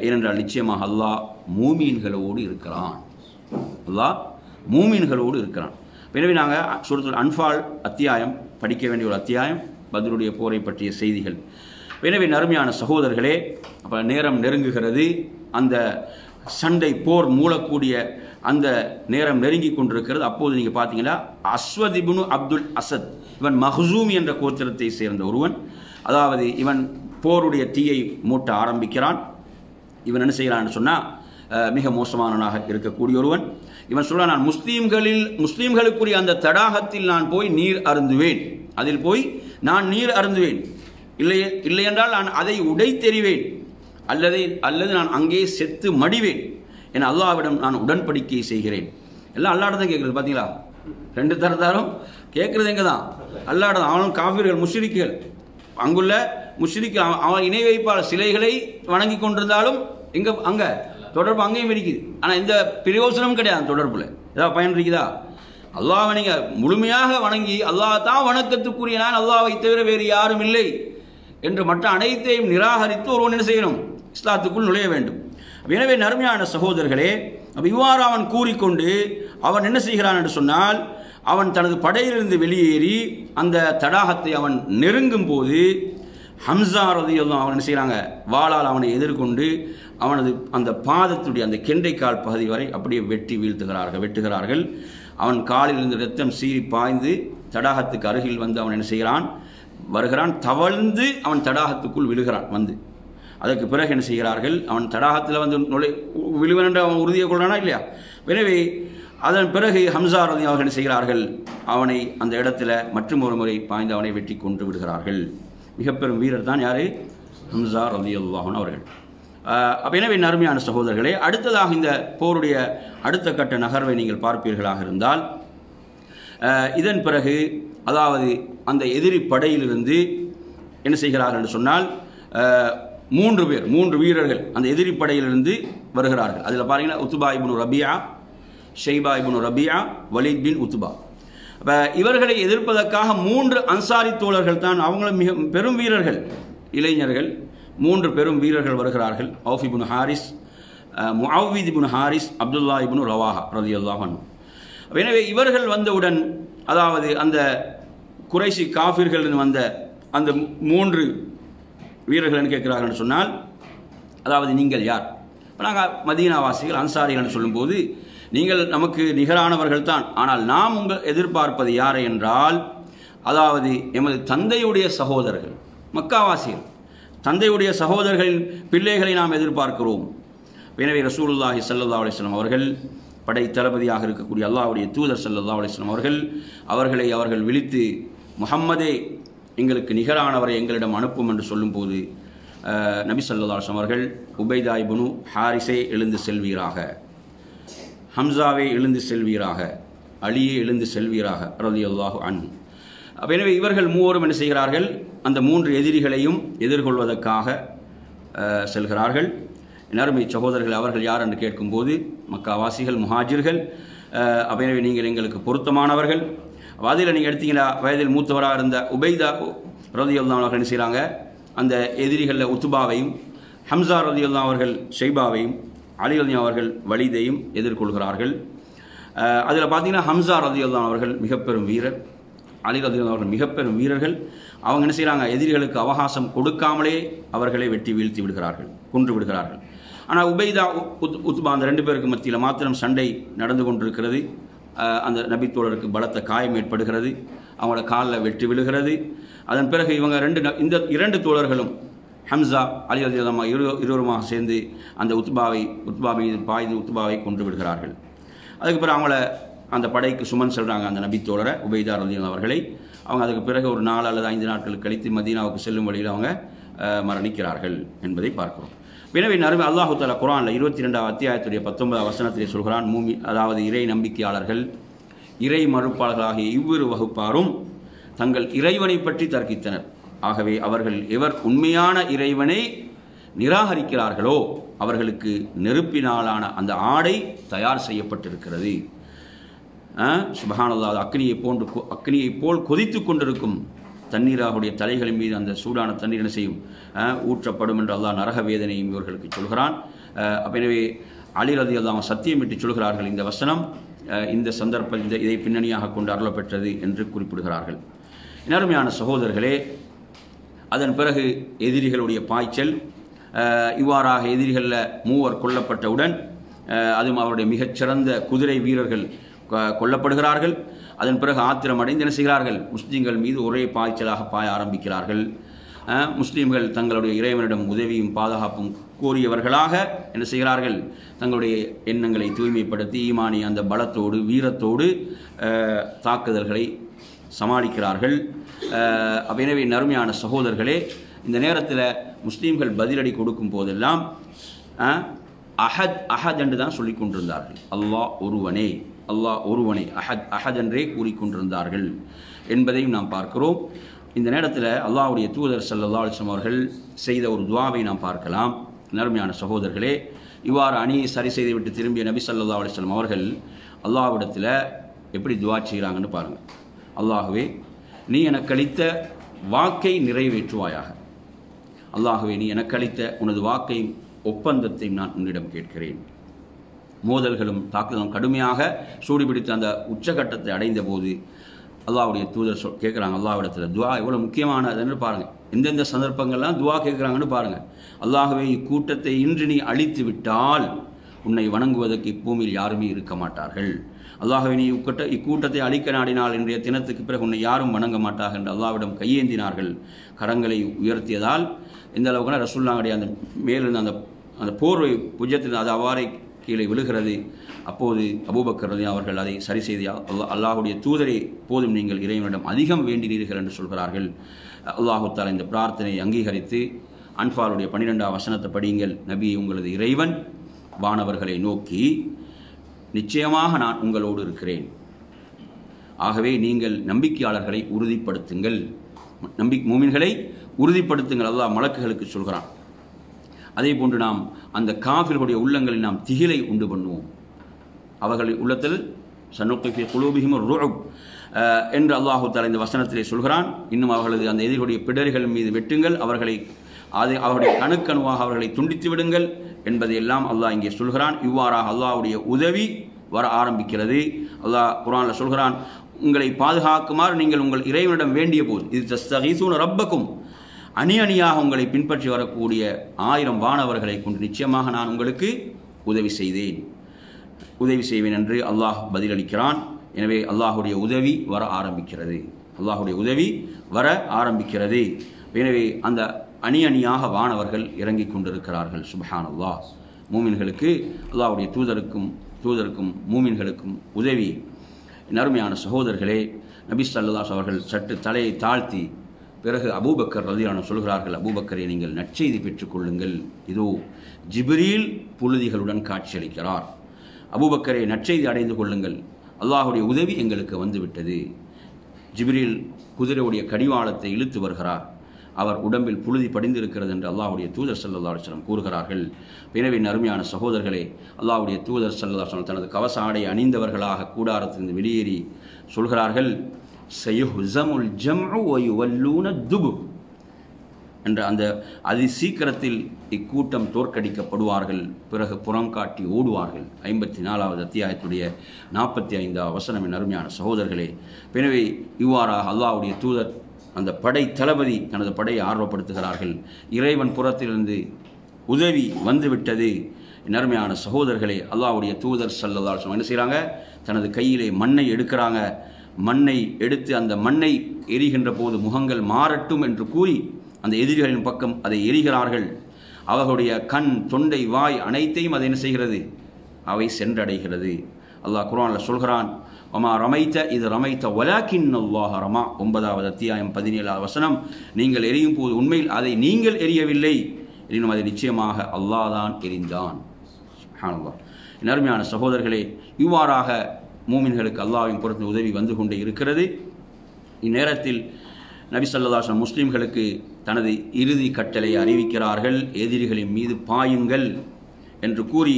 Speaker 1: ஏனென்றால் நிச்சயமாக அல்லாஹ் மூமீன்களோடு இருக்கிறான். எனவே நாங்கள் சூரத்துல் அன்ஃபால் அத்தியாயம் படிக்க வேண்டிய ஒரு அத்தியாயம், பத்ருடைய போரை பற்றிய செய்திகள். எனவே அருமையான சகோதரர்களே, அப்போ நேரம் நெருங்குகிறது. அந்த சண்டை போர் மூலக்கூடிய அந்த நேரம் நெருங்கி கொண்டிருக்கிறது. அப்போது நீங்கள் பார்த்தீங்கன்னா, அஸ்வத் இப்னு அப்துல் அசத், இவன் மஹ்சூமி என்ற கோத்திரத்தை சேர்ந்த ஒருவன். அதாவது இவன் போருடைய தீயை மூட்ட ஆரம்பிக்கிறான். இவன் என்ன செய்கிறான்னு சொன்னால், மிக மோசமானவனாக இருக்கக்கூடிய ஒருவன். இவன் சொல்ல, நான் முஸ்லீம்களுக்குரிய அந்த தடாகத்தில் நான் போய் நீர் அருந்துவேன், அதில் போய் நான் நீர் அருந்துவேன், இல்லை என்றால் நான் அதை உடைத்தெறிவேன், அல்லது நான் அங்கே செத்து மடிவேன் என அல்லாஹ்விடம் நான் உடன்படிக்கை செய்கிறேன். எல்லாம் அல்லாஹ்விடம் தான் கேட்குறது. பார்த்தீங்களா, ரெண்டு தரத்தாரும் கேட்குறது எங்கே தான்? அல்லாஹ்விடம். அவனும் காஃபிர்கள், முஷ்ரிக்குகள், அங்குள்ள முஷ்ரிக்கு, அவன் இணை வைப்பாளர் சிலைகளை வணங்கி கொண்டிருந்தாலும் அங்கே தொடர்பு அங்கேயும் இருக்குது. ஆனால் இந்த பிரயோசனம் கிடையாது. தொடர்பில் ஏதாவது பயன் இருக்குதா? அல்லாஹ்வை நீங்கள் முழுமையாக வணங்கி அல்லாஹ் தான் வணக்கத்துக்குரிய, நான் அல்லாஹ்வை தவிர வேறு யாரும் இல்லை என்று மற்ற அனைத்தையும் நிராகரித்து ஒருவன் என்ன செய்யணும்? இஸ்லாத்துக்குள் நுழைய வேண்டும். எனவே நறுமையான சகோதரர்களே, இவ்வாறு அவன் கூறிக்கொண்டு அவன் என்ன செய்கிறான் என்று சொன்னால், அவன் தனது படையிலிருந்து வெளியேறி அந்த தடாகத்தை அவன் நெருங்கும் போது ஹம்சா ரலியல்லாஹு அவன் என்ன செய்கிறாங்க? வாளால் அவனை எதிர்கொண்டு அவனது அந்த பாதத்துடைய அந்த கெண்டைக்கால் பகுதி வரை அப்படியே வெட்டுகிறார்கள். அவன் காலில் இருந்து ரத்தம் சீறி பாய்ந்து தடாகத்துக்கு அருகில் வந்து அவன் என்ன செய்கிறான்? வருகிறான். தவழ்ந்து அவன் தடாகத்துக்குள் விழுகிறான். அதற்கு பிறகு என்ன செய்கிறார்கள்? அவன் தடாகத்தில் வந்து விழுவன் என்று அவன் உறுதியை கொள்றானா இல்லையா? எனவே அதன் பிறகு ஹம்சா ரலியல்லாஹு என்ன செய்கிறார்கள்? அவனை அந்த இடத்துல மற்றும் ஒரு முறை பாய்ந்து அவனை வெட்டி கொன்று விடுகிறார்கள். மிக பெரும் வீரர் தான் யாரு? ஹம்சா ரலியல்லாஹு அவர்கள். எனவே அருமையான சகோதரர்களே, அடுத்ததாக இந்த போருடைய அடுத்த கட்ட நகர்வை நீங்கள் பார்ப்பீர்களாக இருந்தால், இதன் பிறகு அதாவது அந்த எதிரி படையிலிருந்து என்ன செய்கிறார்கள் என்று சொன்னால், 3 வீரர்கள் அந்த எதிரி படையிலிருந்து வருகிறார்கள். அதில் பாருங்கன்னா, உத்பா இப்னு ரபியா, ஷைபா இப்னு ரபியா, வலீத் பின் உத்பா. இவர்களை எதிர்ப்பதற்காக 3 அன்சாரி தோழர்கள் தான், அவங்களும் மிக பெரும் வீரர்கள், இளைஞர்கள். 3 பெரும் வீரர்கள் வருகிறார்கள். அவுஃப் இப்னு ஹாரிஸ், முஅவ்வித் இப்னு ஹாரிஸ், அப்துல்லா இப்னு ரவாஹா ரலியல்லாஹு அன்ஹு. எனவே இவர்கள் வந்தவுடன், அதாவது அந்த குறைஷி காஃபிர்கள் வந்த அந்த 3 வீரர்கள் கேட்கிறார்கள் சொன்னால், அதாவது நீங்கள் யார்? இப்போ நாங்கள் மதீனாவாசிகள், அன்சாரிகள் சொல்லும்போது, நீங்கள் நமக்கு நிகரானவர்கள் தான், ஆனால் நாம் எதிர்பார்ப்பது யாரை என்றால், அதாவது எமது தந்தையுடைய சகோதரர்கள், மக்காவாசிகள், தந்தையுடைய சகோதரர்களின் பிள்ளைகளை நாம் எதிர்பார்க்கிறோம். எனவே ரசூலுல்லாஹி ஸல்லல்லாஹு அலைஹி வஸல்லம் அவர்கள், படை தளபதியாக இருக்கக்கூடிய அல்லாஹ்வுடைய தூதர் ஸல்லல்லாஹு அலைஹி வஸல்லம் அவர்கள் விழித்து, முஹம்மதே, எங்களுக்கு நிகரானவரை எங்களிடம் அனுப்பும் என்று சொல்லும்போது, நபி ஸல்லல்லாஹு அலைஹி வஸல்லம் அவர்கள், உபைதா இப்னு ஹாரிஸே எழுந்து செல்வீராக, ஹம்சாவே எழுந்து செல்வீராக, அலியே எழுந்து செல்வீராக ரலியல்லாஹு அன்ஹு. எனவே இவர்கள் 3 என்ன செய்கிறார்கள்? அந்த 3 எதிரிகளையும் எதிர்கொள்வதற்காக செல்கிறார்கள். அருமை சகோதரர்கள், அவர்கள் யார் என்று கேட்கும்போது மக்காவாசிகள், முஹாஜிர்கள். எனவே நீங்கள் எங்களுக்கு பொருத்தமானவர்கள். அதில் நீங்கள் எடுத்தீங்கன்னா வயதில் மூத்தவராக இருந்த உபைதா ரலியல்லாஹு அவர்கள் என்ன செய்கிறாங்க, அந்த எதிரிகளில் உத்பாவையும், ஹம்சா ரலியல்லாஹு அவர்கள் ஷைபாவையும், அலி ரலியல்லாஹு அவர்கள் வலீதையும் எதிர்கொள்கிறார்கள். அதில் பார்த்தீங்கன்னா ஹம்சா ரலியல்லாஹு அவர்கள் மிகப்பெரும் வீரர், அலி ரலியல்லாஹு அவர்கள் மிகப்பெரும் வீரர்கள். அவங்க என்ன செய்கிறாங்க, எதிரிகளுக்கு அவகாசம் கொடுக்காமலே அவர்களை வெட்டி வீழ்த்தி விடுகிறார்கள், கொன்று விடுகிறார்கள். ஆனால் உபைதா, உத்பா அந்த 2 பேருக்கு மத்தியில் மாத்திரம் சண்டை நடந்து கொண்டிருக்கிறது. அந்த நபித்தோழருக்கு பலத்த காயம் ஏற்படுகிறது, அவங்களோட காலில் வெட்டி விழுகிறது. அதன் பிறகு இவங்க இந்த 2 தோழர்களும் ஹம்சா, அலி ரலியல்லாஹு இருவருமாக சேர்ந்து அந்த உத்பாவை கொன்று விடுகிறார்கள். அதுக்கு பிறகு அவங்கள அந்த படைக்கு சுமன் செல்கிறாங்க, அந்த நபித்தோழரை உபைதா ரலியல்லாஹு அவர்களை. அவங்க அதுக்கு பிறகு ஒரு 4 அல்லது 5 நாட்கள் கழித்து மதீனாவுக்கு செல்லும் வழியில் அவங்க மரணிக்கிறார்கள் என்பதை பார்க்கிறோம். எனவே அல்லாஹு தஆலா குர்ஆனில் 22வது அத்தியாயத்துடைய 19வது வசனத்திலே சொல்கிறான், அதாவது இறை நம்பிக்கையாளர்கள், இறை மறுப்பாளர்களாகிய இவ்விரு வகுப்பாரும் தங்கள் இறைவனை பற்றி தர்க்கித்தனர். ஆகவே அவர்கள் எவர் உண்மையான இறைவனை நிராகரிக்கிறார்களோ அவர்களுக்கு நெருப்பினாலான அந்த ஆடை தயார் செய்யப்பட்டிருக்கிறது. சுப்ஹானல்லாஹ், அக்னியை போல் கொதித்து கொண்டிருக்கும் தண்ணீராகுடைய தலைகளின் மீது அந்த சூடான தண்ணீர் என்ன செய்யும், ஊற்றப்படும் என்று அல்லாஹ் நரக வேதனையும் இவர்களுக்கு சொல்கிறான். எனவே அலி ரலியல்லாஹு சத்தியமிட்டு சொல்கிறார்கள், இந்த வசனம் இந்த சந்தர்ப்பம் இதை பின்னணியாக கொண்டு அருளப்பெற்றது என்று குறிப்பிடுகிறார்கள். அருமையான சகோதரர்களே, அதன் பிறகு எதிரிகளுடைய பாய்ச்சல். இவ்வாறாக எதிரிகளில் 3 கொல்லப்பட்டவுடன் அதுவும் அவருடைய மிகச்சிறந்த குதிரை வீரர்கள் கொல்லப்படுகிறார்கள். அதன் பிறகு ஆத்திரம் அடைந்து என்ன செய்கிறார்கள், முஸ்லீம்கள் மீது ஒரே பாய்ச்சலாக பாய ஆரம்பிக்கிறார்கள். முஸ்லீம்கள் தங்களுடைய இறைவனிடம் உதவியும் பாதுகாப்பும் கோரியவர்களாக என்ன செய்கிறார்கள், தங்களுடைய எண்ணங்களை தூய்மைப்படுத்தி ஈமானிய அந்த பலத்தோடு வீரத்தோடு தாக்குதல்களை சமாளிக்கிறார்கள். எனவே நறுமையான சகோதரர்களே, இந்த நேரத்தில் முஸ்லீம்கள் பதிலடி கொடுக்கும் போதெல்லாம் அஹத் என்று தான் சொல்லிக் கொண்டிருந்தார்கள். அல்லாஹ் ஒருவனே, அல்லாஹ் ஒருவனே, அஹத் என்றே கூறிக்கொண்டிருந்தார்கள் என்பதையும் நாம் பார்க்கிறோம். இந்த நேரத்தில் அல்லாஹ்வுடைய தூதர் ஸல்லல்லாஹு அலைஹி வஸல்லம் அவர்கள் செய்த ஒரு துஆவை நாம் பார்க்கலாம். நறுமையான சகோதரர்களே, இவ்வாறு அணியை சரி செய்துவிட்டு திரும்பிய நபி ஸல்லல்லாஹு அலைஹி வஸல்லம் அவர்கள் அல்லாஹ்விடத்தில் எப்படி துஆ செய்கிறாங்கன்னு பாருங்கள். அல்லாஹ்வே, நீ எனக்கு அளித்த வாக்கை நிறைவேற்றுவாயாக. அல்லாஹ்வே, நீ எனக்கு அளித்த உனது வாக்கை ஒப்பந்தத்தை நான் உன்னிடம் கேட்கிறேன். மோதல்களும் தாக்குதலும் கடுமையாக சூடுபிடித்து அந்த உச்சகட்டத்தை அடைந்த போது அல்லாஹ்வுடைய தூதர் கேட்குறாங்க அல்லாஹ்விடத்தில், துஆ எவ்வளோ முக்கியமானதுன்னு பாருங்கள். எந்தெந்த சந்தர்ப்பங்கள்லாம் துஆ கேட்குறாங்கன்னு பாருங்கள். அல்லாஹ்வே, இக்கூட்டத்தை இன்று நீ அழித்து விட்டால் உன்னை வணங்குவதற்கு இப்பூமியில் யாருமே இருக்க மாட்டார்கள். அல்லாஹ்வே, நீ இக்கூட்டத்தை அழிக்க நாடினால் இன்றைய தினத்துக்கு பிறகு உன்னை யாரும் வணங்க மாட்டார்கள் என்று அல்லாஹ்விடம் கையேந்தினார்கள். கரங்களை உயர்த்தியதால் எந்த அளவுக்குனா ரசூலுல்லாஹ்வுடைய அந்த மேலிருந்த அந்த போர்வை புஜத்தில் அது அவ்வாறே கீழே விழுகிறது. அப்போது அபூபக்கர் ரலியல்லாஹு அவர்கள் அதை சரி செய்து, அல்லாஹ்வுடைய தூதரை போதும் நீங்கள் இறைவனிடம் அதிகம் வேண்டினீர்கள் என்று சொல்கிறார்கள். அல்லாஹு தஆலா இந்த பிரார்த்தனையை அங்கீகரித்து அன்ஃபாலுடைய 12வது வசனத்தை படியுங்கள். நபி, உங்களது இறைவன் வானவர்களை நோக்கி, நிச்சயமாக நான் உங்களோடு இருக்கிறேன். ஆகவே நீங்கள் நம்பிக்கையாளர்களை உறுதிப்படுத்துங்கள், மூமின்களை உறுதிப்படுத்துங்கள். அல்லாஹ் மலக்குகளுக்கு சொல்கிறான். அதே போன்று நாம் அந்த காஃபிர்களுடைய உள்ளங்களில் நாம் திகிலை உண்டு பண்ணுவோம். அவர்கள் உள்ளத்தில் சனுக்கி ஃபீ குலூபிஹிம் ருஅப் என்று அல்லாஹு தஆலா இந்த வசனத்திலே சொல்கிறான். இன்னும் அவர்களது அந்த எதிரிகளுடைய பிடர்கள் மீது வெட்டுங்கள், அவருடைய கணுக்கணுவாக அவர்களை துண்டித்து விடுங்கள் என்பதையெல்லாம் அல்லாஹ் இங்கே சொல்கிறான். இவ்வாறாக அல்லாஹ்வுடைய உதவி வர ஆரம்பிக்கிறது. அல்லாஹ் குர்ஆனில் சொல்கிறான், உங்களை பாதுகாக்குமாறு நீங்கள் உங்கள் இறைவனிடம் வேண்டிய போது, இது தஸ்தகீஸூன ரப்பக்கும், அணி அணியாக உங்களை பின்பற்றி வரக்கூடிய 1000 வானவர்களை கொண்டு நிச்சயமாக நான் உங்களுக்கு உதவி செய்வேன் என்று அல்லாஹ் பதிலளிக்கிறான். எனவே அல்லாஹுடைய உதவி வர ஆரம்பிக்கிறது, அல்லாஹுடைய உதவி வர ஆரம்பிக்கிறது. எனவே அந்த அணி அணியாக வானவர்கள் இறங்கிக் கொண்டிருக்கிறார்கள். சுப்ஹானல்லாஹ், மூமின்களுக்கு அல்லாஹ்வுடைய தூதருக்கும் மூமின்களுக்கும் உதவி. அருமையான சகோதரர்களே, நபி ஸல்லல்லாஹு அலைஹி அவர்கள் சற்று தலையை தாழ்த்தி பிறகு அபூபக்கர் ரலியல்லாஹு சொல்கிறார்கள், அபூபக்கரை நீங்கள் நற்செய்தி பெற்றுக்கொள்ளுங்கள், இதோ ஜிப்ரீல் புழுதிகளுடன் காட்சியளிக்கிறார். அபூபக்கரை நற்செய்தி அடைந்து கொள்ளுங்கள், அல்லாஹுடைய உதவி எங்களுக்கு வந்துவிட்டது. ஜிப்ரீல் குதிரையுடைய கடிவாளத்தை இழுத்து வருகிறார். அவர் உடம்பில் புழுதி படிந்திருக்கிறது என்று அல்லாஹ்வுடைய தூதர் ஸல்லல்லாஹு அலைஹி வஸல்லம் கூறுகிறார்கள். எனவே அருமையான சகோதரர்களே, அல்லாஹ்வுடைய தூதர் ஸல்லல்லாஹு அலைஹி வஸல்லம் தனது கவச ஆடை அணிந்தவர்களாக கூடாரத்திலிருந்து வெளியேறி சொல்கிறார்கள், சயுஹ்ஸமுல் ஜம்உ வ யுவல்லூன துபுர் என்ற அந்த அதி சீக்கிரத்தில் இக்கூட்டம் தோற்கடிக்கப்படுவார்கள், பிறகு புறங்காட்டி ஓடுவார்கள். 54வது அத்தியாயத்துடைய 45வது வசனம். என் அருமையான சகோதரர்களே, எனவே இவ்வாறாக அல்லாஹ்வுடைய தூதர் அந்த படை தளபதி தனது படையை ஆர்வப்படுத்துகிறார்கள். இறைவன் புறத்திலிருந்து உதவி வந்துவிட்டது. என் அருமையான சகோதரர்களே, அல்லாஹ்வுடைய தூதர் ஸல்லல்லாஹு அலைஹி வஸல்லம் என்ன செய்கிறாங்க, தனது கையிலே மண்ணை எடுக்கிறாங்க. மண்ணை எடுத்து அந்த மண்ணை எரிகின்ற போது முகங்கள் மாறட்டும் என்று கூறி அந்த எதிரிகளின் பக்கம் அதை எரிகிறார்கள். அவர்களுடைய கண், தொண்டை, வாய் அனைத்தையும் அதை என்ன செய்கிறது, அவை சென்றடைகிறது. அல்லாஹ் குர்ஆனில் சொல்கிறான், வமா ரமைத்த இது ரமைத்த வலாக்கின்னல்லாஹ ரமா. 9வது அத்தியாயம் 17வது வசனம். நீங்கள் எரியும் போது உண்மையில் அதை நீங்கள் எரியவில்லை, எனினும் அதை நிச்சயமாக அல்லாஹ் தான் எரிந்தான். சுப்ஹானல்லாஹ். என் அருமையான சகோதரர்களே, இவ்வாறாக மூமின்களுக்கு அல்லாஹ்வின் புறத்தில் உதவி வந்து கொண்டே இருக்கிறது. இந்நேரத்தில் நபி ஸல்லல்லாஹு அலைஹி வஸல்லம் முஸ்லிம்களுக்கு தனது இறுதி கட்டளையை அறிவிக்கிறார்கள். எதிரிகளின் மீது பாயுங்கள் என்று கூறி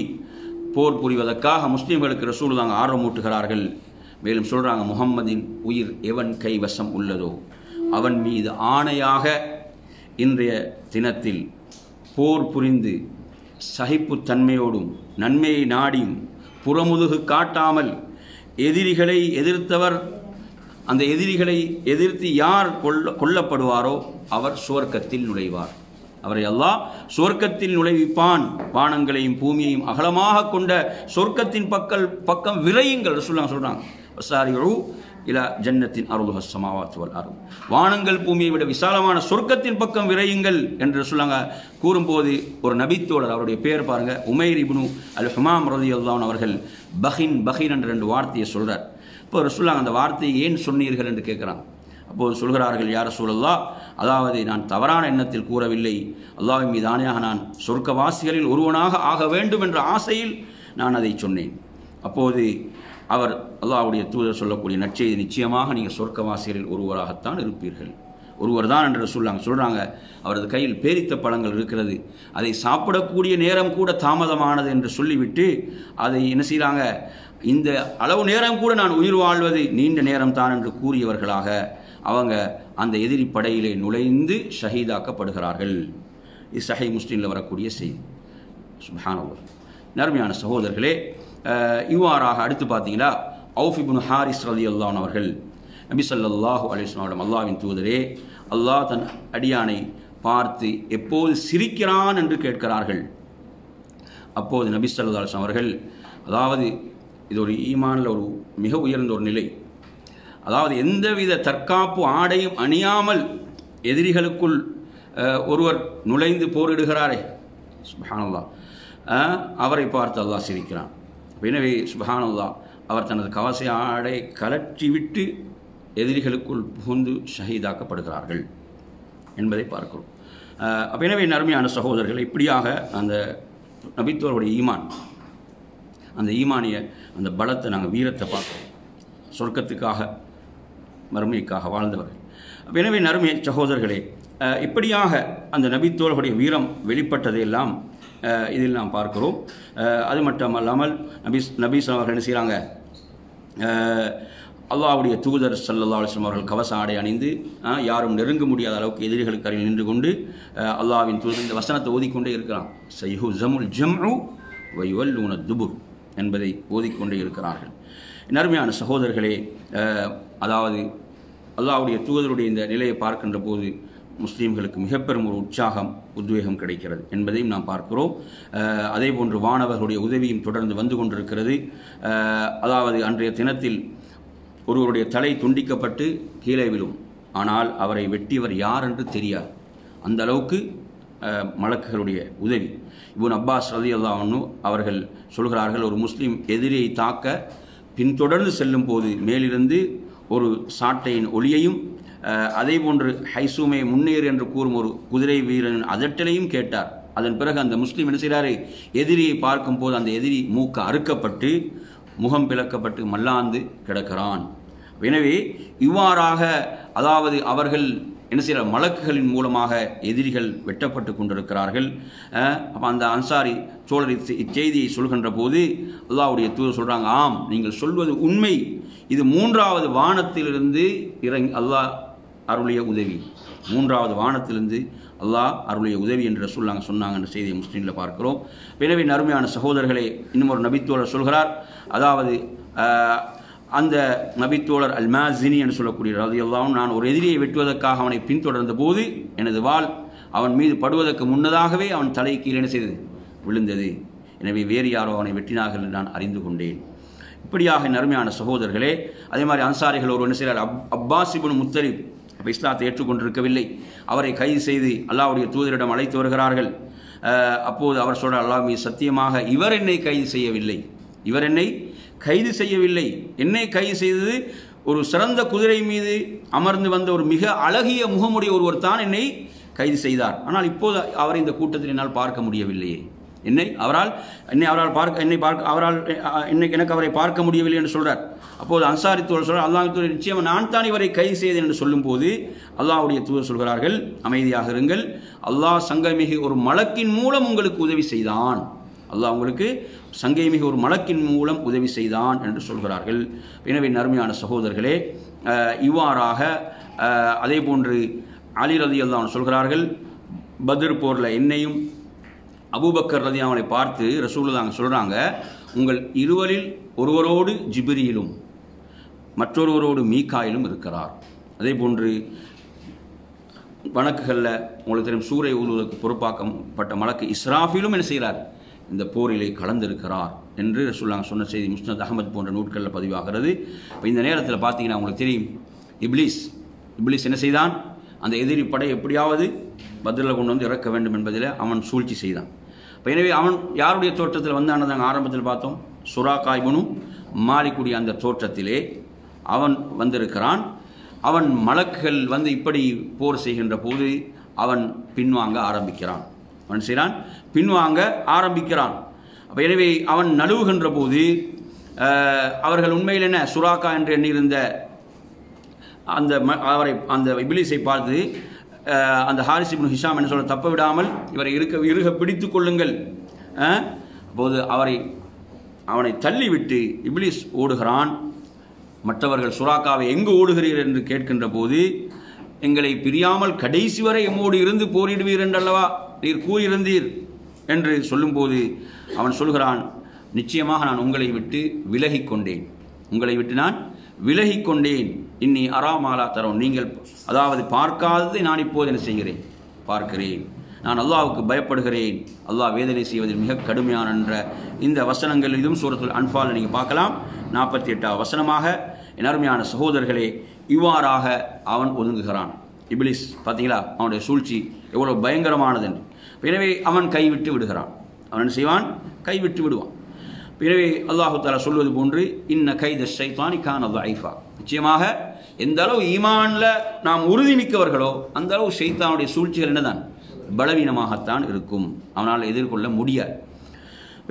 Speaker 1: போர் புரிவதற்காக முஸ்லிம்களுக்கு ரசூலுல்லாஹ் ஆர்வமூட்டுகிறார்கள். மேலும் சொல்கிறாங்க, முஹம்மதின் உயிர் எவன் கைவசம் உள்ளதோ அவன் மீது ஆணையாக இன்றைய தினத்தில் போர் புரிந்து சகிப்புத்தன்மையோடும் நன்மையை நாடியும் புறமுதுகு காட்டாமல் எதிரிகளை எதிர்த்தவர், அந்த எதிரிகளை எதிர்த்து யார் கொல்லப்படுவாரோ அவர் சுவர்க்கத்தில் நுழைவார். அவரை அல்லாஹ் சுவர்க்கத்தில் நுழைவிப்பான். வானங்களையும் பூமியையும் அகலமாக கொண்ட சொர்க்கத்தின் பக்கம் விரையுங்கள் ரசூலுல்லாஹ் சொல்றாங்க. வஸாரிஉ இலா ஜன்னத்தின் அர்துஹா ஸமாவாத்து வல் அர்து. வானங்கள் பூமியை விட விசாலமான சொர்க்கத்தின் பக்கம் விரையுங்கள் என்று ரசூலுல்லாஹ் கூறும்போது ஒரு நபித்தோழர், அவருடைய பேர் பாருங்க, உமைர் இப்னு அல் ஹுமாம் ரலியல்லாஹு அன்ஹு அவர்கள் பஹின் என்ற 2 வார்த்தையை சொல்றார். இப்போ ரசூலுல்லாஹ் அந்த வார்த்தையை ஏன் சொன்னீர்கள் என்று கேட்குறாங்க. அப்போது சொல்கிறார்கள், யா ரசூலல்லாஹ், அதாவது நான் தவறான எண்ணத்தில் கூறவில்லை. அல்லாஹ்வின் மீது ஆணையாக நான் சொர்க்கவாசிகளில் ஒருவனாக ஆக வேண்டும் என்ற ஆசையில் நான் அதை சொன்னேன். அப்போது அவர் அல்லாஹ்வுடைய தூதர் சொல்லக்கூடிய நற்செய்தி, நிச்சயமாக நீங்கள் சொர்க்கவாசிகளில் ஒருவராகத்தான் இருப்பீர்கள், ஒருவர் தான் என்று ரசூலுல்லாஹ் சொல்கிறாங்க. அவரது கையில் பேரித்த பழங்கள் இருக்கிறது, அதை சாப்பிடக்கூடிய நேரம் கூட தாமதமானது என்று சொல்லிவிட்டு அதை என்ன செய்கிறாங்க, இந்த அளவு நேரம் கூட நான் உயிர் வாழ்வது நீண்ட நேரம் தான் என்று கூறியவர்களாக அவங்க அந்த எதிரி படையிலே நுழைந்து ஷஹீதாக்கப்படுகிறார்கள். இது சஹீஹ் முஸ்லிமில் வரக்கூடிய செய்தி. சுப்ஹானல்லாஹ். அருமையான சகோதரர்களே, இவ்வாறாக அடுத்து பார்த்தீங்கன்னா, அவுஃப் இப்னு ஹாரிஸ் ரலியல்லாஹு அன்ஹு அவர்கள் நபி ஸல்லல்லாஹு அலைஹி வஸல்லம், அல்லாஹ்வின் தூதரே, அல்லாஹ் தன் அடியானை பார்த்து எப்போது சிரிக்கிறான் என்று கேட்கிறார்கள். அப்போது நபி ஸல்லல்லாஹு அலைஹி வஸல்லம் அவர்கள், அதாவது இது ஒரு ஈமானில் ஒரு மிக உயர்ந்த ஒரு நிலை, அதாவது எந்தவித தற்காப்பு ஆடையும் அணியாமல் எதிரிகளுக்குள் ஒருவர் நுழைந்து போரிடுகிறாரே, சுப்ஹானல்லாஹ், அவரை பார்த்து அல்லாஹ் சிரிக்கிறான். எனவே சுப்ஹானல்லாஹ், அவர் தனது கவச ஆடை கலற்றிவிட்டு எதிரிகளுக்குள் புகுந்து ஷஹீதாக்கப்படுகிறார்கள் என்பதை பார்க்கிறோம். எனவே அருமையான சகோதரர்கள், இப்படியாக அந்த நபித்தோருடைய ஈமான், அந்த ஈமானிய அந்த பலத்தை, நாங்கள் வீரத்தை பார்க்கிறோம். சொர்க்கத்துக்காக மறுமைக்காக வாழ்ந்தவர்கள். எனவே அருமை சகோதரர்களே, இப்படியாக அந்த நபித்தோர்களுடைய வீரம் வெளிப்பட்டதையெல்லாம் இதில் நாம் பார்க்கிறோம். அது மட்டுமல்லாமல் நபி அவர்கள் என்ன செய்கிறாங்க, அல்லாஹ்வுடைய தூதர் ஸல்லல்லாஹு அலைஹி வஸல்லம் அவர்கள் கவச ஆடை அணிந்து யாரும் நெருங்க முடியாத அளவுக்கு எதிரிகளுக்கு அருகில் நின்று கொண்டு அல்லாஹ்வின் தூதர் இந்த வசனத்தை ஓதிக்கொண்டே இருக்கிறான். சயுஹ்ஸமுல் ஜம்உ வ யுவல்லூன துபுர் என்பதை ஓதிக்கொண்டே இருக்கிறார்கள். அருமையான சகோதரர்களே, அதாவது அல்லாஹ்வுடைய தூதருடைய இந்த நிலையை பார்க்கின்ற போது முஸ்லீம்களுக்கு மிக பெரும் ஒரு உற்சாகம், உத்வேகம் கிடைக்கிறது என்பதையும் நாம் பார்க்கிறோம். அதே போன்று வானவர்களுடைய உதவியும் தொடர்ந்து வந்து கொண்டிருக்கிறது. அதாவது அன்றைய தினத்தில் ஒருவருடைய தலை துண்டிக்கப்பட்டு கீழே விழும், ஆனால் அவரை வெட்டியவர் யார் என்று தெரியாது. அந்த அளவுக்கு மலக்குகளுடைய உதவி. இப்னு அப்பாஸ் ரலியல்லாஹு அன்ஹு அவர்கள் சொல்கிறார்கள், ஒரு முஸ்லீம் எதிரியை தாக்க பின்தொடர்ந்து செல்லும் போது மேலிருந்து ஒரு சாட்டையின் ஒளியையும் அதே போன்று ஹைசூமை முன்னேறு என்று கூறும் ஒரு குதிரை வீரன் அதட்டலையும் கேட்டார். அதன் பிறகு அந்த முஸ்லீம் என்ன செய்கிறாரு, எதிரியை பார்க்கும் போது அந்த எதிரி மூக்கு அறுக்கப்பட்டு முகம் பிளக்கப்பட்டு மல்லாந்து கிடக்கிறான். எனவே இவ்வாறாக, அதாவது அவர்கள் என்ன செய்கிற மலக்குகளின் மூலமாக எதிரிகள் வெட்டப்பட்டு கொண்டிருக்கிறார்கள். அப்போ அந்த அன்சாரி சோழர் இச்செய்தியை சொல்கின்ற போது அல்லாஹ்வுடைய தூதர் சொல்கிறாங்க, ஆம் நீங்கள் சொல்வது உண்மை, இது 3வது வானத்திலிருந்து அல்லாஹ் அருளிய உதவி, 3வது வானத்திலிருந்து அல்லாஹ் அருளிய உதவி என்று ரசூலுல்லாஹ் சொன்னாங்கன்ற செய்தியை முஸ்லீமில் பார்க்கிறோம். எனவே அருமையான சகோதரர்களே, இன்னும் ஒரு நபித்தோழர் சொல்கிறார், அதாவது அந்த நபித்தோழர் அல்-மாஸினி என்று சொல்லக்கூடிய ரலியல்லாஹு அன்ஹு, நான் ஒரு எதிரியை வெட்டுவதற்காக அவனை பின்தொடர்ந்த போது எனது வாள் அவன் மீது படுவதற்கு முன்னதாகவே அவன் தலை கீழே என்ன செய்தது, விழுந்தது. எனவே வேறு யாரோ அவனை வெட்டினார்கள் என்று நான் அறிந்து கொண்டேன். இப்படியாக அருமையான சகோதரர்களே, அதே மாதிரி அன்சாரிகள் ஒரு என்ன செய்கிறார், அப்பாஸ் இப்னு முத்தலிப் அப்போ இஸ்லாத்தை ஏற்றுக்கொண்டிருக்கவில்லை, அவரை கைது செய்து அல்லாஹ்வுடைய தூதரிடம் அழைத்து வருகிறார்கள். அப்போது அவர் சொல்கிறார், அல்லாஹ் மீது சத்தியமாக இவர் என்னை கைது செய்யவில்லை, இவர் என்னை கைது செய்யவில்லை, என்னை கைது செய்தது ஒரு சிறந்த குதிரை மீது அமர்ந்து வந்த ஒரு மிக அழகிய முகமுடைய ஒருவர் தான் என்னை கைது செய்தார். ஆனால் இப்போது அவரை இந்த கூட்டத்தில் என்னால் பார்க்க முடியவில்லையே, எனக்கு அவரை பார்க்க முடியவில்லை என்று சொல்றார். அப்போது அன்சாரி தூதர் சொல்றார், அல்லாஹ்வின் தூதர் நிச்சயம் நான் தான் இவரை கைது செய்தேன் என்று சொல்லும் போது அல்லாஹ்வுடைய தூதர் சொல்கிறார்கள், அமைதியாக இருங்கள், அல்லாஹ் சங்கைமிகு ஒரு மலக்கின் மூலம் உங்களுக்கு உதவி செய்தான், அல்லாஹ் உங்களுக்கு சங்கைமிகு ஒரு மலக்கின் மூலம் உதவி செய்தான் என்று சொல்கிறார்கள். எனவே அருமையான சகோதரர்களே, இவ்வாறாக அதே போன்று அலி ரலியல்லாஹு அன்ஹு சொல்கிறார்கள், பத்ர் போரில் என்னையும் அபூபக்கர் ரலியல்லாஹு அன்ஹு பார்த்து ரசூலுல்லாஹ் சொல்கிறாங்க, உங்கள் இருவரில் ஒருவரோடு ஜிப்ரீலும் மற்றொருவரோடு மீகாயிலும் இருக்கிறார். அதே போன்று வணக்குகளில் உங்களுக்கு தெரியும், சூரை ஊதுவதற்கு பொறுப்பாக்கப்பட்ட மலக்கு இஸ்ராஃபிலும் என்ன செய்கிறார், இந்த போரிலே கலந்திருக்கிறார் என்று ரசூலுல்லாஹ் சொன்ன செய்தி முஸ்னத் அஹ்மத் போன்ற நூட்களில் பதிவாகிறது. இப்போ இந்த நேரத்தில் பார்த்தீங்கன்னா உங்களுக்கு தெரியும், இப்லீஸ் என்ன செய்தான், அந்த எதிரி படை எப்படியாவது பத்ரில் கொண்டு வந்து இறக்க வேண்டும் என்பதில் அவன் சூழ்ச்சி செய்தான். இப்போ எனவே அவன் யாருடைய தோற்றத்தில் வந்தான்னு நாங்கள் ஆரம்பத்தில் பார்த்தோம், சுராக்கா இப்னு மாலிக்குடைய அந்த தோற்றத்திலே அவன் வந்திருக்கிறான். அவன் மலக்குகள் வந்து இப்படி போர் செய்கின்ற போது அவன் பின்வாங்க ஆரம்பிக்கிறான். அப்போ எனவே அவன் நழுவுகின்ற போது அவர்கள் உண்மையில் என்ன சுராக்கா என்று எண்ணியிருந்த அந்த இப்லீஸை பார்த்து அந்த ஹாரிஸ் இப்னு ஹிஷாம் என்ன சொல்ல, தப்ப விடாமல் இவரை இறுக பிடித்து கொள்ளுங்கள். அப்போது அவனை தள்ளிவிட்டு இப்லீஸ் ஓடுகிறான். மற்றவர்கள் சுராக்காவை எங்கு ஓடுகிறீர் என்று கேட்கின்ற போது, எங்களை பிரியாமல் கடைசி வரை எம்மோடு இருந்து போரிடுவீர் என்றல்லவா நீர் கூறியிருந்தீர் என்று சொல்லும்போது அவன் சொல்கிறான், நிச்சயமாக நான் உங்களை விட்டு நான் விலகிக் கொண்டேன். இன்னி அராமாலா தரோம், நீங்கள் அதாவது பார்க்காததை நான் இப்போது என்ன செய்கிறேன், பார்க்கிறேன். நான் அல்லாஹ்வுக்கு பயப்படுகிறேன், அல்லாஹ் வேதனை செய்வதில் மிக கடுமையான என்ற இந்த வசனங்கள் இதுவும் சூரத்துல் அன்ஃபால் நீங்கள் பார்க்கலாம். 48வது வசனமாக என் அருமையான சகோதரர்களே, இவ்வாறாக அவன் ஒதுங்குகிறான். இப்லீஸ் பார்த்தீங்களா, அவனுடைய சூழ்ச்சி எவ்வளவு பயங்கரமானது என்று. எனவே அவன் கைவிட்டு விடுகிறான். அவன் என்ன செய்வான், கைவிட்டு விடுவான். எனவே அல்லாஹு தஆலா சொல்வது போன்று, இன்ன கைத ஷைத்தானி கான ضعيفா, நிச்சயமாக எந்த அளவு ஈமானில் நாம் உறுதி மிக்கவர்களோ அந்த அளவு ஷைத்தானுடைய சூழ்ச்சிகள் என்னதான், பலவீனமாகத்தான் இருக்கும், அவனால் எதிர்கொள்ள முடியாது.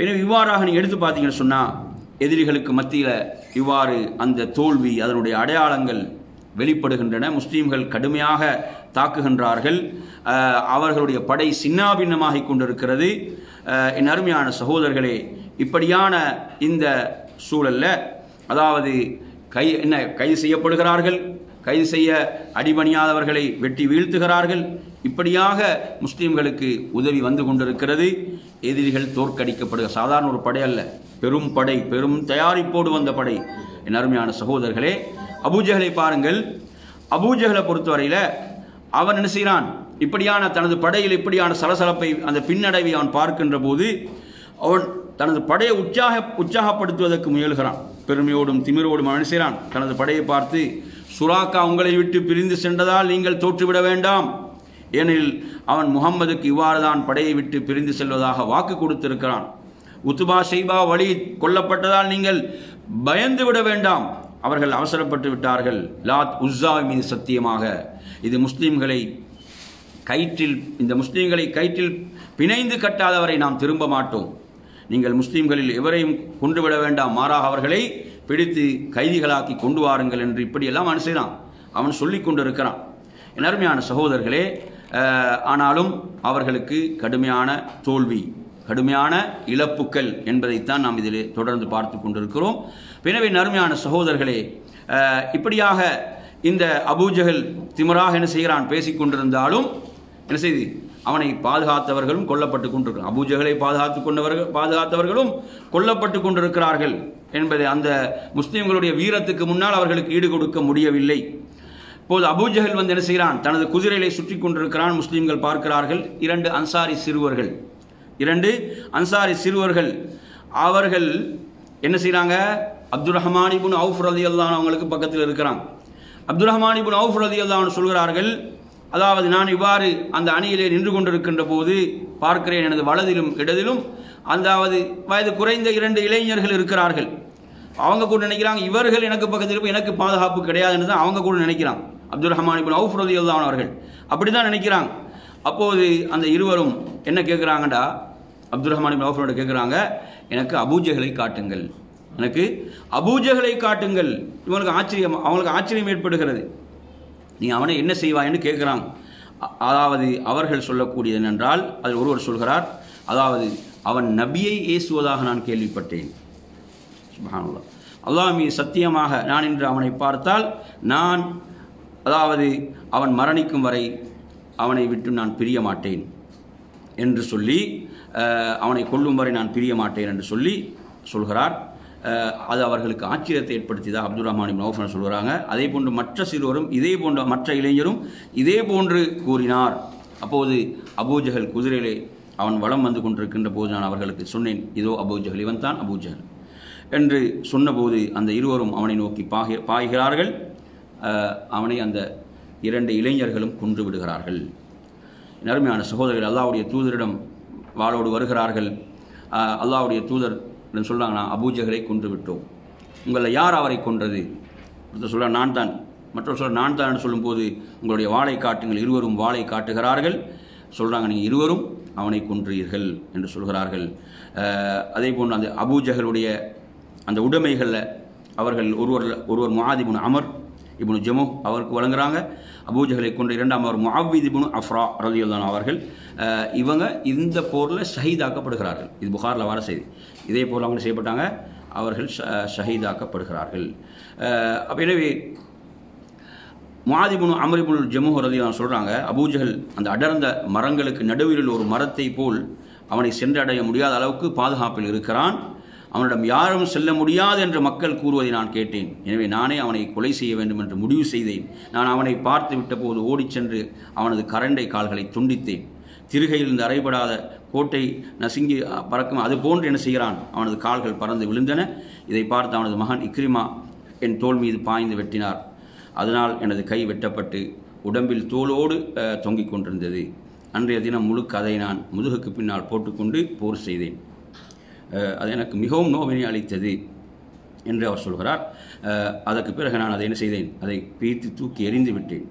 Speaker 1: எனவே இவ்வாறாக நீங்கள் எடுத்து பார்த்தீங்கன்னு சொன்னால், எதிரிகளுக்கு மத்தியில் இவ்வாறு அந்த தோல்வி அதனுடைய அடையாளங்கள் வெளிப்படுகின்றன. முஸ்லீம்கள் கடுமையாக தாக்குகின்றார்கள், அவர்களுடைய படை சின்னாபின்னமாகிக் கொண்டிருக்கிறது. என் அருமையான சகோதரர்களே, இப்படியான இந்த சூழலில் அதாவது கைது செய்யப்படுகிறார்கள், கைது செய்ய அடிபணியாதவர்களை வெட்டி வீழ்த்துகிறார்கள். இப்படியாக முஸ்லீம்களுக்கு உதவி வந்து கொண்டிருக்கிறது. எதிரிகள் தோற்கடிக்கப்படுகிற சாதாரண ஒரு படை அல்ல, பெரும் படை, பெரும் தயாரிப்போடு வந்த படை. என் அருமையான சகோதரர்களே, அபூஜஹலை பாருங்கள். அபூஜஹலை பொறுத்தவரையில் அவன் என்ன செய்கிறான், இப்படியான தனது படையில் இப்படியான சலசலப்பை அந்த பின்னடைவை அவன் பார்க்கின்ற போது அவன் தனது படையை உற்சாகப்படுத்துவதற்கு முயல்கிறான். பெருமையோடும் திமிரோடும் அவன் செய்கிறான். தனது படையை பார்த்து, சுராக்கா உங்களை விட்டு பிரிந்து சென்றதால் நீங்கள் தோற்றுவிட வேண்டாம், ஏனெனில் அவன் முகம்மதுக்கு இவ்வாறு தான் படையை விட்டு பிரிந்து செல்வதாக வாக்கு கொடுத்திருக்கிறான். உத்துபா ஷைபா வலீத் கொல்லப்பட்டதால் நீங்கள் பயந்து விட வேண்டாம், அவர்கள் அவசரப்பட்டு விட்டார்கள். லாத் உஸ்ஸா மீது சத்தியமாக இது முஸ்லீம்களை கயிற்றில் பிணைந்து கட்டாதவரை நாம் திரும்ப மாட்டோம். நீங்கள் முஸ்லீம்களில் எவரையும் கொண்டுவிட வேண்டாம், மாறாக அவர்களை பிடித்து கைதிகளாக்கி கொண்டு வாருங்கள் என்று இப்படியெல்லாம் அவன் செய்கிறான். அவன் சொல்லிக் கொண்டிருக்கிறான். என் அருமையான சகோதரர்களே, ஆனாலும் அவர்களுக்கு கடுமையான தோல்வி, கடுமையான இழப்புக்கள் என்பதைத்தான் நாம் இதில் தொடர்ந்து பார்த்து கொண்டிருக்கிறோம். எனவே அருமையான சகோதரர்களே, இப்படியாக இந்த அபூஜஹல் திமராக என்ன செய்கிறான், பேசிக்கொண்டிருந்தாலும் என்ன செய்து அவனை பாதுகாத்தவர்களும் கொல்லப்பட்டு கொண்டிருக்கிறார். அபூஜஹலை பாதுகாத்தவர்களும் கொல்லப்பட்டு கொண்டிருக்கிறார்கள் என்பதை அந்த முஸ்லிம்களுடைய வீரத்துக்கு முன்னால் அவர்களுக்கு ஈடு கொடுக்க முடியவில்லை. இப்போது அபூஜஹல் என்ன செய்கிறான், தனது குதிரைகளை சுற்றி கொண்டிருக்கிறான். முஸ்லிம்கள் பார்க்கிறார்கள். 2 அன்சாரி சிறுவர்கள் அவர்கள் என்ன செய்கிறாங்க, அப்துல் ரஹ்மான் இப்னு அவுஃப் ரலியல்லாஹு அன்ஹு அவங்களுக்கு பக்கத்தில் இருக்கிறாங்க. அப்துல் ரஹ்மான் இப்னு அவுஃப் ரலியல்லாஹு அன்ஹு சொல்கிறார்கள், அதாவது நான் இவ்வாறு அந்த அணியிலே நின்று கொண்டிருக்கின்ற போது பார்க்கிறேன், எனது வலதிலும் இடதிலும் அதாவது வயது குறைந்த 2 இளைஞர்கள் இருக்கிறார்கள். அவங்க கூட நினைக்கிறாங்க, இவர்கள் எனக்கு பக்கத்தில் எனக்கு பாதுகாப்பு கிடையாதுன்னு தான் அவங்க கூட நினைக்கிறாங்க. அப்துல் ரஹ்மான் இப்னு அவுஃப் ரலியல்லாஹு அன்ஹு அவர்கள் அப்படி தான் நினைக்கிறாங்க. அப்போது அந்த இருவரும் என்ன கேட்குறாங்கடா, அப்துல் ரஹ்மான் இப்னு அவுஃப் கேட்குறாங்க, எனக்கு அபூஜஹலை காட்டுங்கள், எனக்கு அபூஜஹலை காட்டுங்கள். அவங்களுக்கு ஆச்சரியம் ஏற்படுகிறது. நீ அவனை என்ன செய்வாய்ன்னு கேட்குறாங்க. அதாவது அவர்கள் சொல்லக்கூடியது என்னென்றால், அதில் ஒருவர் சொல்கிறார், அதாவது அவன் நபியை ஏசுவதாக நான் கேள்விப்பட்டேன். சுப்ஹானல்லாஹ், அல்லாஹ் மீது சத்தியமாக நான் இன்று அவனை பார்த்தால் நான் அதாவது அவன் மரணிக்கும் வரை அவனை விட்டு நான் பிரிய மாட்டேன் என்று சொல்லி, அவனை கொல்லும் வரை நான் பிரிய மாட்டேன் என்று சொல்லி சொல்கிறார். அது அவர்களுக்கு ஆச்சரியத்தை ஏற்படுத்தியதாக அப்துல் ரஹ்மான் இப்னு அவுஃப் சொல்கிறாங்க. அதே போன்று மற்ற சிறுவரும் இதே போன்ற மற்ற இளைஞரும் இதே போன்று கூறினார். அப்போது அபூஜஹல் குதிரையிலே அவன் வலம் வந்து கொண்டிருக்கின்ற போது நான் அவர்களுக்கு சொன்னேன், இதோ அபூஜஹல், இவன் தான் அபூஜஹல் என்று சொன்னபோது அந்த இருவரும் அவனை நோக்கி பாய்கிறார்கள். அவனை அந்த 2 இளைஞர்களும் கொன்று விடுகிறார்கள். அருமையான சகோதரர்கள், அல்லாஹ்வுடைய தூதரிடம் வாளோடு வருகிறார்கள். அல்லாஹ்வுடைய தூதர் சொல்கிறாங்க, நான் அபூஜஹலை கொன்று விட்டோம், உங்களில் யார் அவரை கொன்றது? ஒருத்தர் சொல்ல நான் தான், மற்றொரு சொல்ல நான் தான் என்று சொல்லும்போது உங்களுடைய வாளை காட்டுங்கள். இருவரும் வாளை காட்டுகிறார்கள். சொல்கிறாங்க, நீங்கள் இருவரும் அவனை கொன்றீர்கள் என்று சொல்கிறார்கள். அதே போன்று அந்த அபூஜஹலுடைய அந்த உடைமைகளில் அவர்கள் ஒருவர் முஆத் இப்னு அமர் இப்னு ஜமுஹ் அவருக்கு வழங்குறாங்க. அபூஜஹலை கொண்ட 2ஆம் அவர் முஅவ்வித் இப்னு அஃப்ரா ரலியல்லாஹு அன்ஹு அவர்கள் இவங்க இந்த போரில் ஷஹீதாக்கப்படுகிறார்கள். இது புகாரில் வர செய்தி. இதே போல் அவங்க செய்யப்பட்டாங்க, அவர்கள் ஷஹீதாக்கப்படுகிறார்கள். எனவே முஆத் இப்னு அமர் இப்னு ஜமுஹ் ரலியல்லாஹு அன்ஹு சொல்கிறாங்க, அபூஜஹல் அந்த அடர்ந்த மரங்களுக்கு நடுவில் ஒரு மரத்தை போல் அவனை சென்றடைய முடியாத அளவுக்கு பாதுகாப்பில் இருக்கிறான். அவனிடம் யாரும் செல்ல முடியாது என்று மக்கள் கூறுவதை நான் கேட்டேன். எனவே நானே அவனை கொலை செய்ய வேண்டும் என்று முடிவு செய்தேன். நான் அவனை பார்த்து விட்ட போது ஓடிச் சென்று அவனது கரண்டை கால்களை துண்டித்தேன். திருகையில் இருந்து அறைபடாத கோட்டை நசுங்கி பறக்கும் அது போன்று என்ன செய்கிறான், அவனது கால்கள் பறந்து விழுந்தன. இதை பார்த்து அவனது மகன் இக்ரிமா என் தோள் மீது பாய்ந்து வெட்டினார். அதனால் எனது கை வெட்டப்பட்டு உடம்பில் தோளோடு தொங்கிக் கொண்டிருந்தது. அன்றைய தினம் முழுக்க அதை நான் முதுகுக்கு பின்னால் போட்டுக்கொண்டு போர் செய்தேன். அது எனக்கு மிகவும் நோவினை அளித்தது என்று அவர் சொல்கிறார். அதற்கு பிறகு நான் அதை என்ன செய்தேன், அதை பிரித்து தூக்கி எறிந்து விட்டேன்.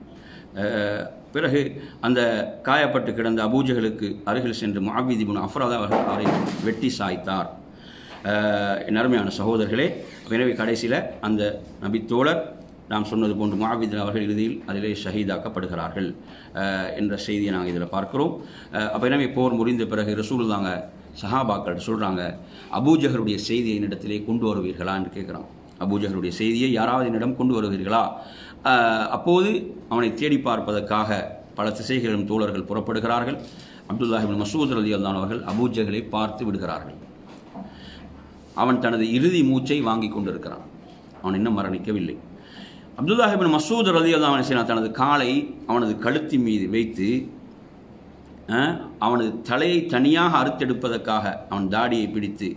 Speaker 1: பிறகு அந்த காயப்பட்டு கிடந்த அபூஜஹலுக்கு அருகில் சென்று முஅவ்வித் இப்னு அஃப்ரா அவரை வெட்டி சாய்த்தார். என் அருமையான சகோதரர்களே, எனவே கடைசியில் அந்த நபித்தோழர் நாம் சொன்னது போன்று முஅவ்வித் அவர்கள் இறுதியில் அதிலே ஷஹீதாக்கப்படுகிறார்கள் என்ற செய்தியை நாங்கள் இதில் பார்க்கிறோம். அப்போ எனவே போர் முடிந்த பிறகு ரசூலுல்லாஹ் சஹாபாக்கள் சொல்கிறாங்க, அபூஜஹலுடைய செய்தியை என்னிடத்திலே கொண்டு வருவீர்களா என்று கேட்குறான். அபூஜஹலுடைய செய்தியை யாராவது என்னிடம் கொண்டு வருவீர்களா? அப்போது அவனை தேடி பார்ப்பதற்காக பல திசைகளிலும் தோழர்கள் புறப்படுகிறார்கள். அப்துல்லாஹ் இப்னு மஸ்ஊத் ரலியல்லாஹு அன்ஹு அவர்கள் அபூஜஹலை பார்த்து விடுகிறார்கள். அவன் தனது இறுதி மூச்சை வாங்கி கொண்டிருக்கிறான். அவன் இன்னும் மரணிக்கவில்லை. அப்துல்லாஹ் இப்னு மஸ்ஊத் ரலியல்லாஹு அன்ஹு தனது காலை அவனது கழுத்தின் மீது வைத்து அவனது தலையை தனியாக அறுத்தெடுப்பதற்காக அவன் தாடியை பிடித்து,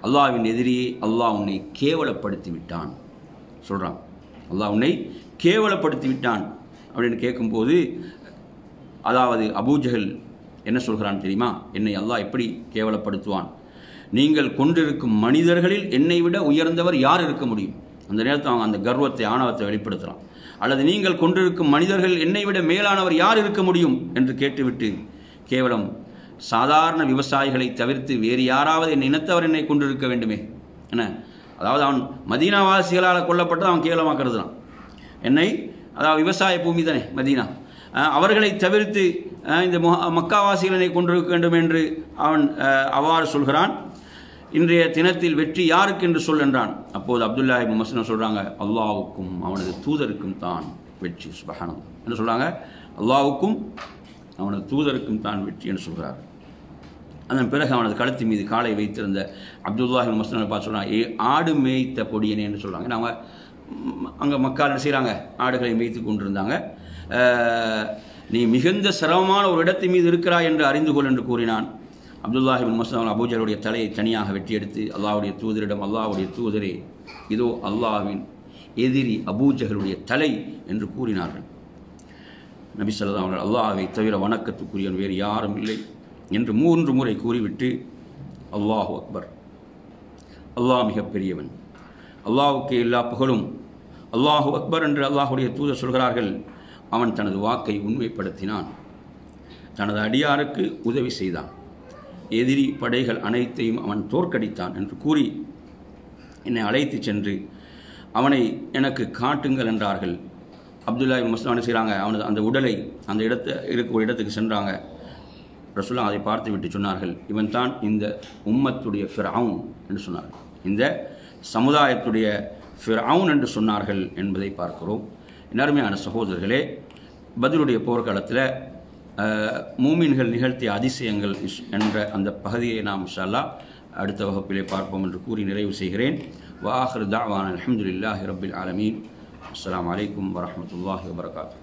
Speaker 1: அல்லாஹ்வின் எதிரியே, அல்லாஹ் உன்னை கேவலப்படுத்தி விட்டான் சொல்கிறான். அல்லாஹ் உன்னை கேவலப்படுத்தி விட்டான் அப்படின்னு கேட்கும்போது, அதாவது அபூஜஹல் என்ன சொல்கிறான் தெரியுமா, என்னை அல்லாஹ் எப்படி கேவலப்படுத்துவான்? நீங்கள் கொண்டிருக்கும் மனிதர்களில் என்னை விட உயர்ந்தவர் யார் இருக்க முடியும்? அந்த நேரத்தில் அவங்க அந்த கர்வத்தை, ஆணவத்தை வெளிப்படுத்துகிறான். அல்லது நீங்கள் கொண்டிருக்கும் மனிதர்கள் என்னை விட மேலானவர் யார் இருக்க முடியும் என்று கேட்டுவிட்டு, கேவலம் சாதாரண விவசாயிகளை தவிர்த்து வேறு யாராவது என் இனத்தவர் என்னை கொண்டிருக்க வேண்டுமே என்ன? அதாவது அவன் மதீனாவாசிகளால் கொல்லப்பட்டு அவன் கேவலமாக கருதுறான். என்னை, அதாவது விவசாய பூமி தானே மதீனா, அவர்களை தவிர்த்து இந்த மக்காவாசிகளை கொண்டிருக்க வேண்டும் என்று அவன் அவ்வாறு சொல்கிறான். இன்றைய தினத்தில் வெற்றி யாருக்கு என்று சொல் என்றான். அப்போது அப்துல்லா இப்னு மஸ்ஊத் சொல்கிறாங்க, அல்லாஹ்வுக்கும் அவனது தூதருக்கும் தான் வெற்றி. சுப்ஹானல்லாஹ் என்ன சொல்கிறாங்க? அல்லாஹ்வுக்கும் அவனது தூதருக்கும் தான் வெற்றி என்று சொல்கிறார். அதன் பிறகு அவனது கழுத்து மீது காலை வைத்திருந்த அப்துல்லா இப்னு மஸ்ஊத் பார்த்து சொல்கிறாங்க, ஆடு மேய்த்த பொடியனே என்று சொல்கிறாங்க. நாங்கள் அங்கே மக்கால் என்ன செய்கிறாங்க? ஆடுகளை மேய்த்து கொண்டிருந்தாங்க. நீ மிகுந்த சிரமமான ஒரு இடத்தின் மீது இருக்கிறாய் என்று அறிந்து கொள் என்று கூறினான். அப்துல்லா இப்னு மஸ்ஊத் அபூஜலுடைய தலையை தனியாக வெட்டி எடுத்து அல்லாஹ்வுடைய தூதரிடம், அல்லாஹ்வுடைய தூதரே, இதோ அல்லாஹ்வின் எதிரி அபூஜகளுடைய தலை என்று கூறினார்கள். நபி ஸல்லல்லாஹு அலைஹி வஸல்லம் அல்லாஹ்வை தவிர வணக்கத்துக்குரியவன் வேறு யாரும் இல்லை என்று 3 முறை கூறிவிட்டு, அல்லாஹு அக்பர், அல்லாஹ் மிகப்பெரியவன், அல்லாஹ்வுக்கு எல்லா புகழும், அல்லாஹு அக்பர் என்று அல்லாஹ்வுடைய தூதர் சொல்கிறார்கள். அவன் தனது வாக்கை உண்மைப்படுத்தினான், தனது அடியாருக்கு உதவி செய்தான், எதிரி படைகள் அனைத்தையும் அவன் தோற்கடித்தான் என்று கூறி என்னை அழைத்து சென்று அவனை எனக்கு காட்டுங்கள் என்றார்கள். அப்துல்லா இப்னு மஸ்ஊத் என்ன செய்கிறாங்க? அவனது அந்த உடலை அந்த இருக்கிற இடத்துக்கு சென்றாங்க. ரசூலுல்லாஹ் அதை பார்த்து விட்டு சொன்னார்கள், இவன் தான் இந்த உம்மத்துடைய ஃபிர்அவுன் என்று சொன்னார்கள், இந்த சமுதாயத்துடைய ஃபிர்அவுன் என்று சொன்னார்கள் என்பதை பார்க்கிறோம். அருமையான சகோதரர்களே, பத்ருடைய போர்க்காலத்தில் மூமின்கள் நிகழ்த்திய அதிசயங்கள் என்ற அந்த பகுதியை நாம் இன்ஷா அல்லாஹ் அடுத்த வகுப்பிலே பார்ப்போம் என்று கூறி நிறைவு செய்கிறேன். வஆகிரு தஅவானா அல்ஹம்துலில்லாஹி ரப்பில் ஆலமீன். அஸ்ஸலாமு அலைக்கும் வரஹ்மத்துல்லாஹி வபரகாத்துஹு.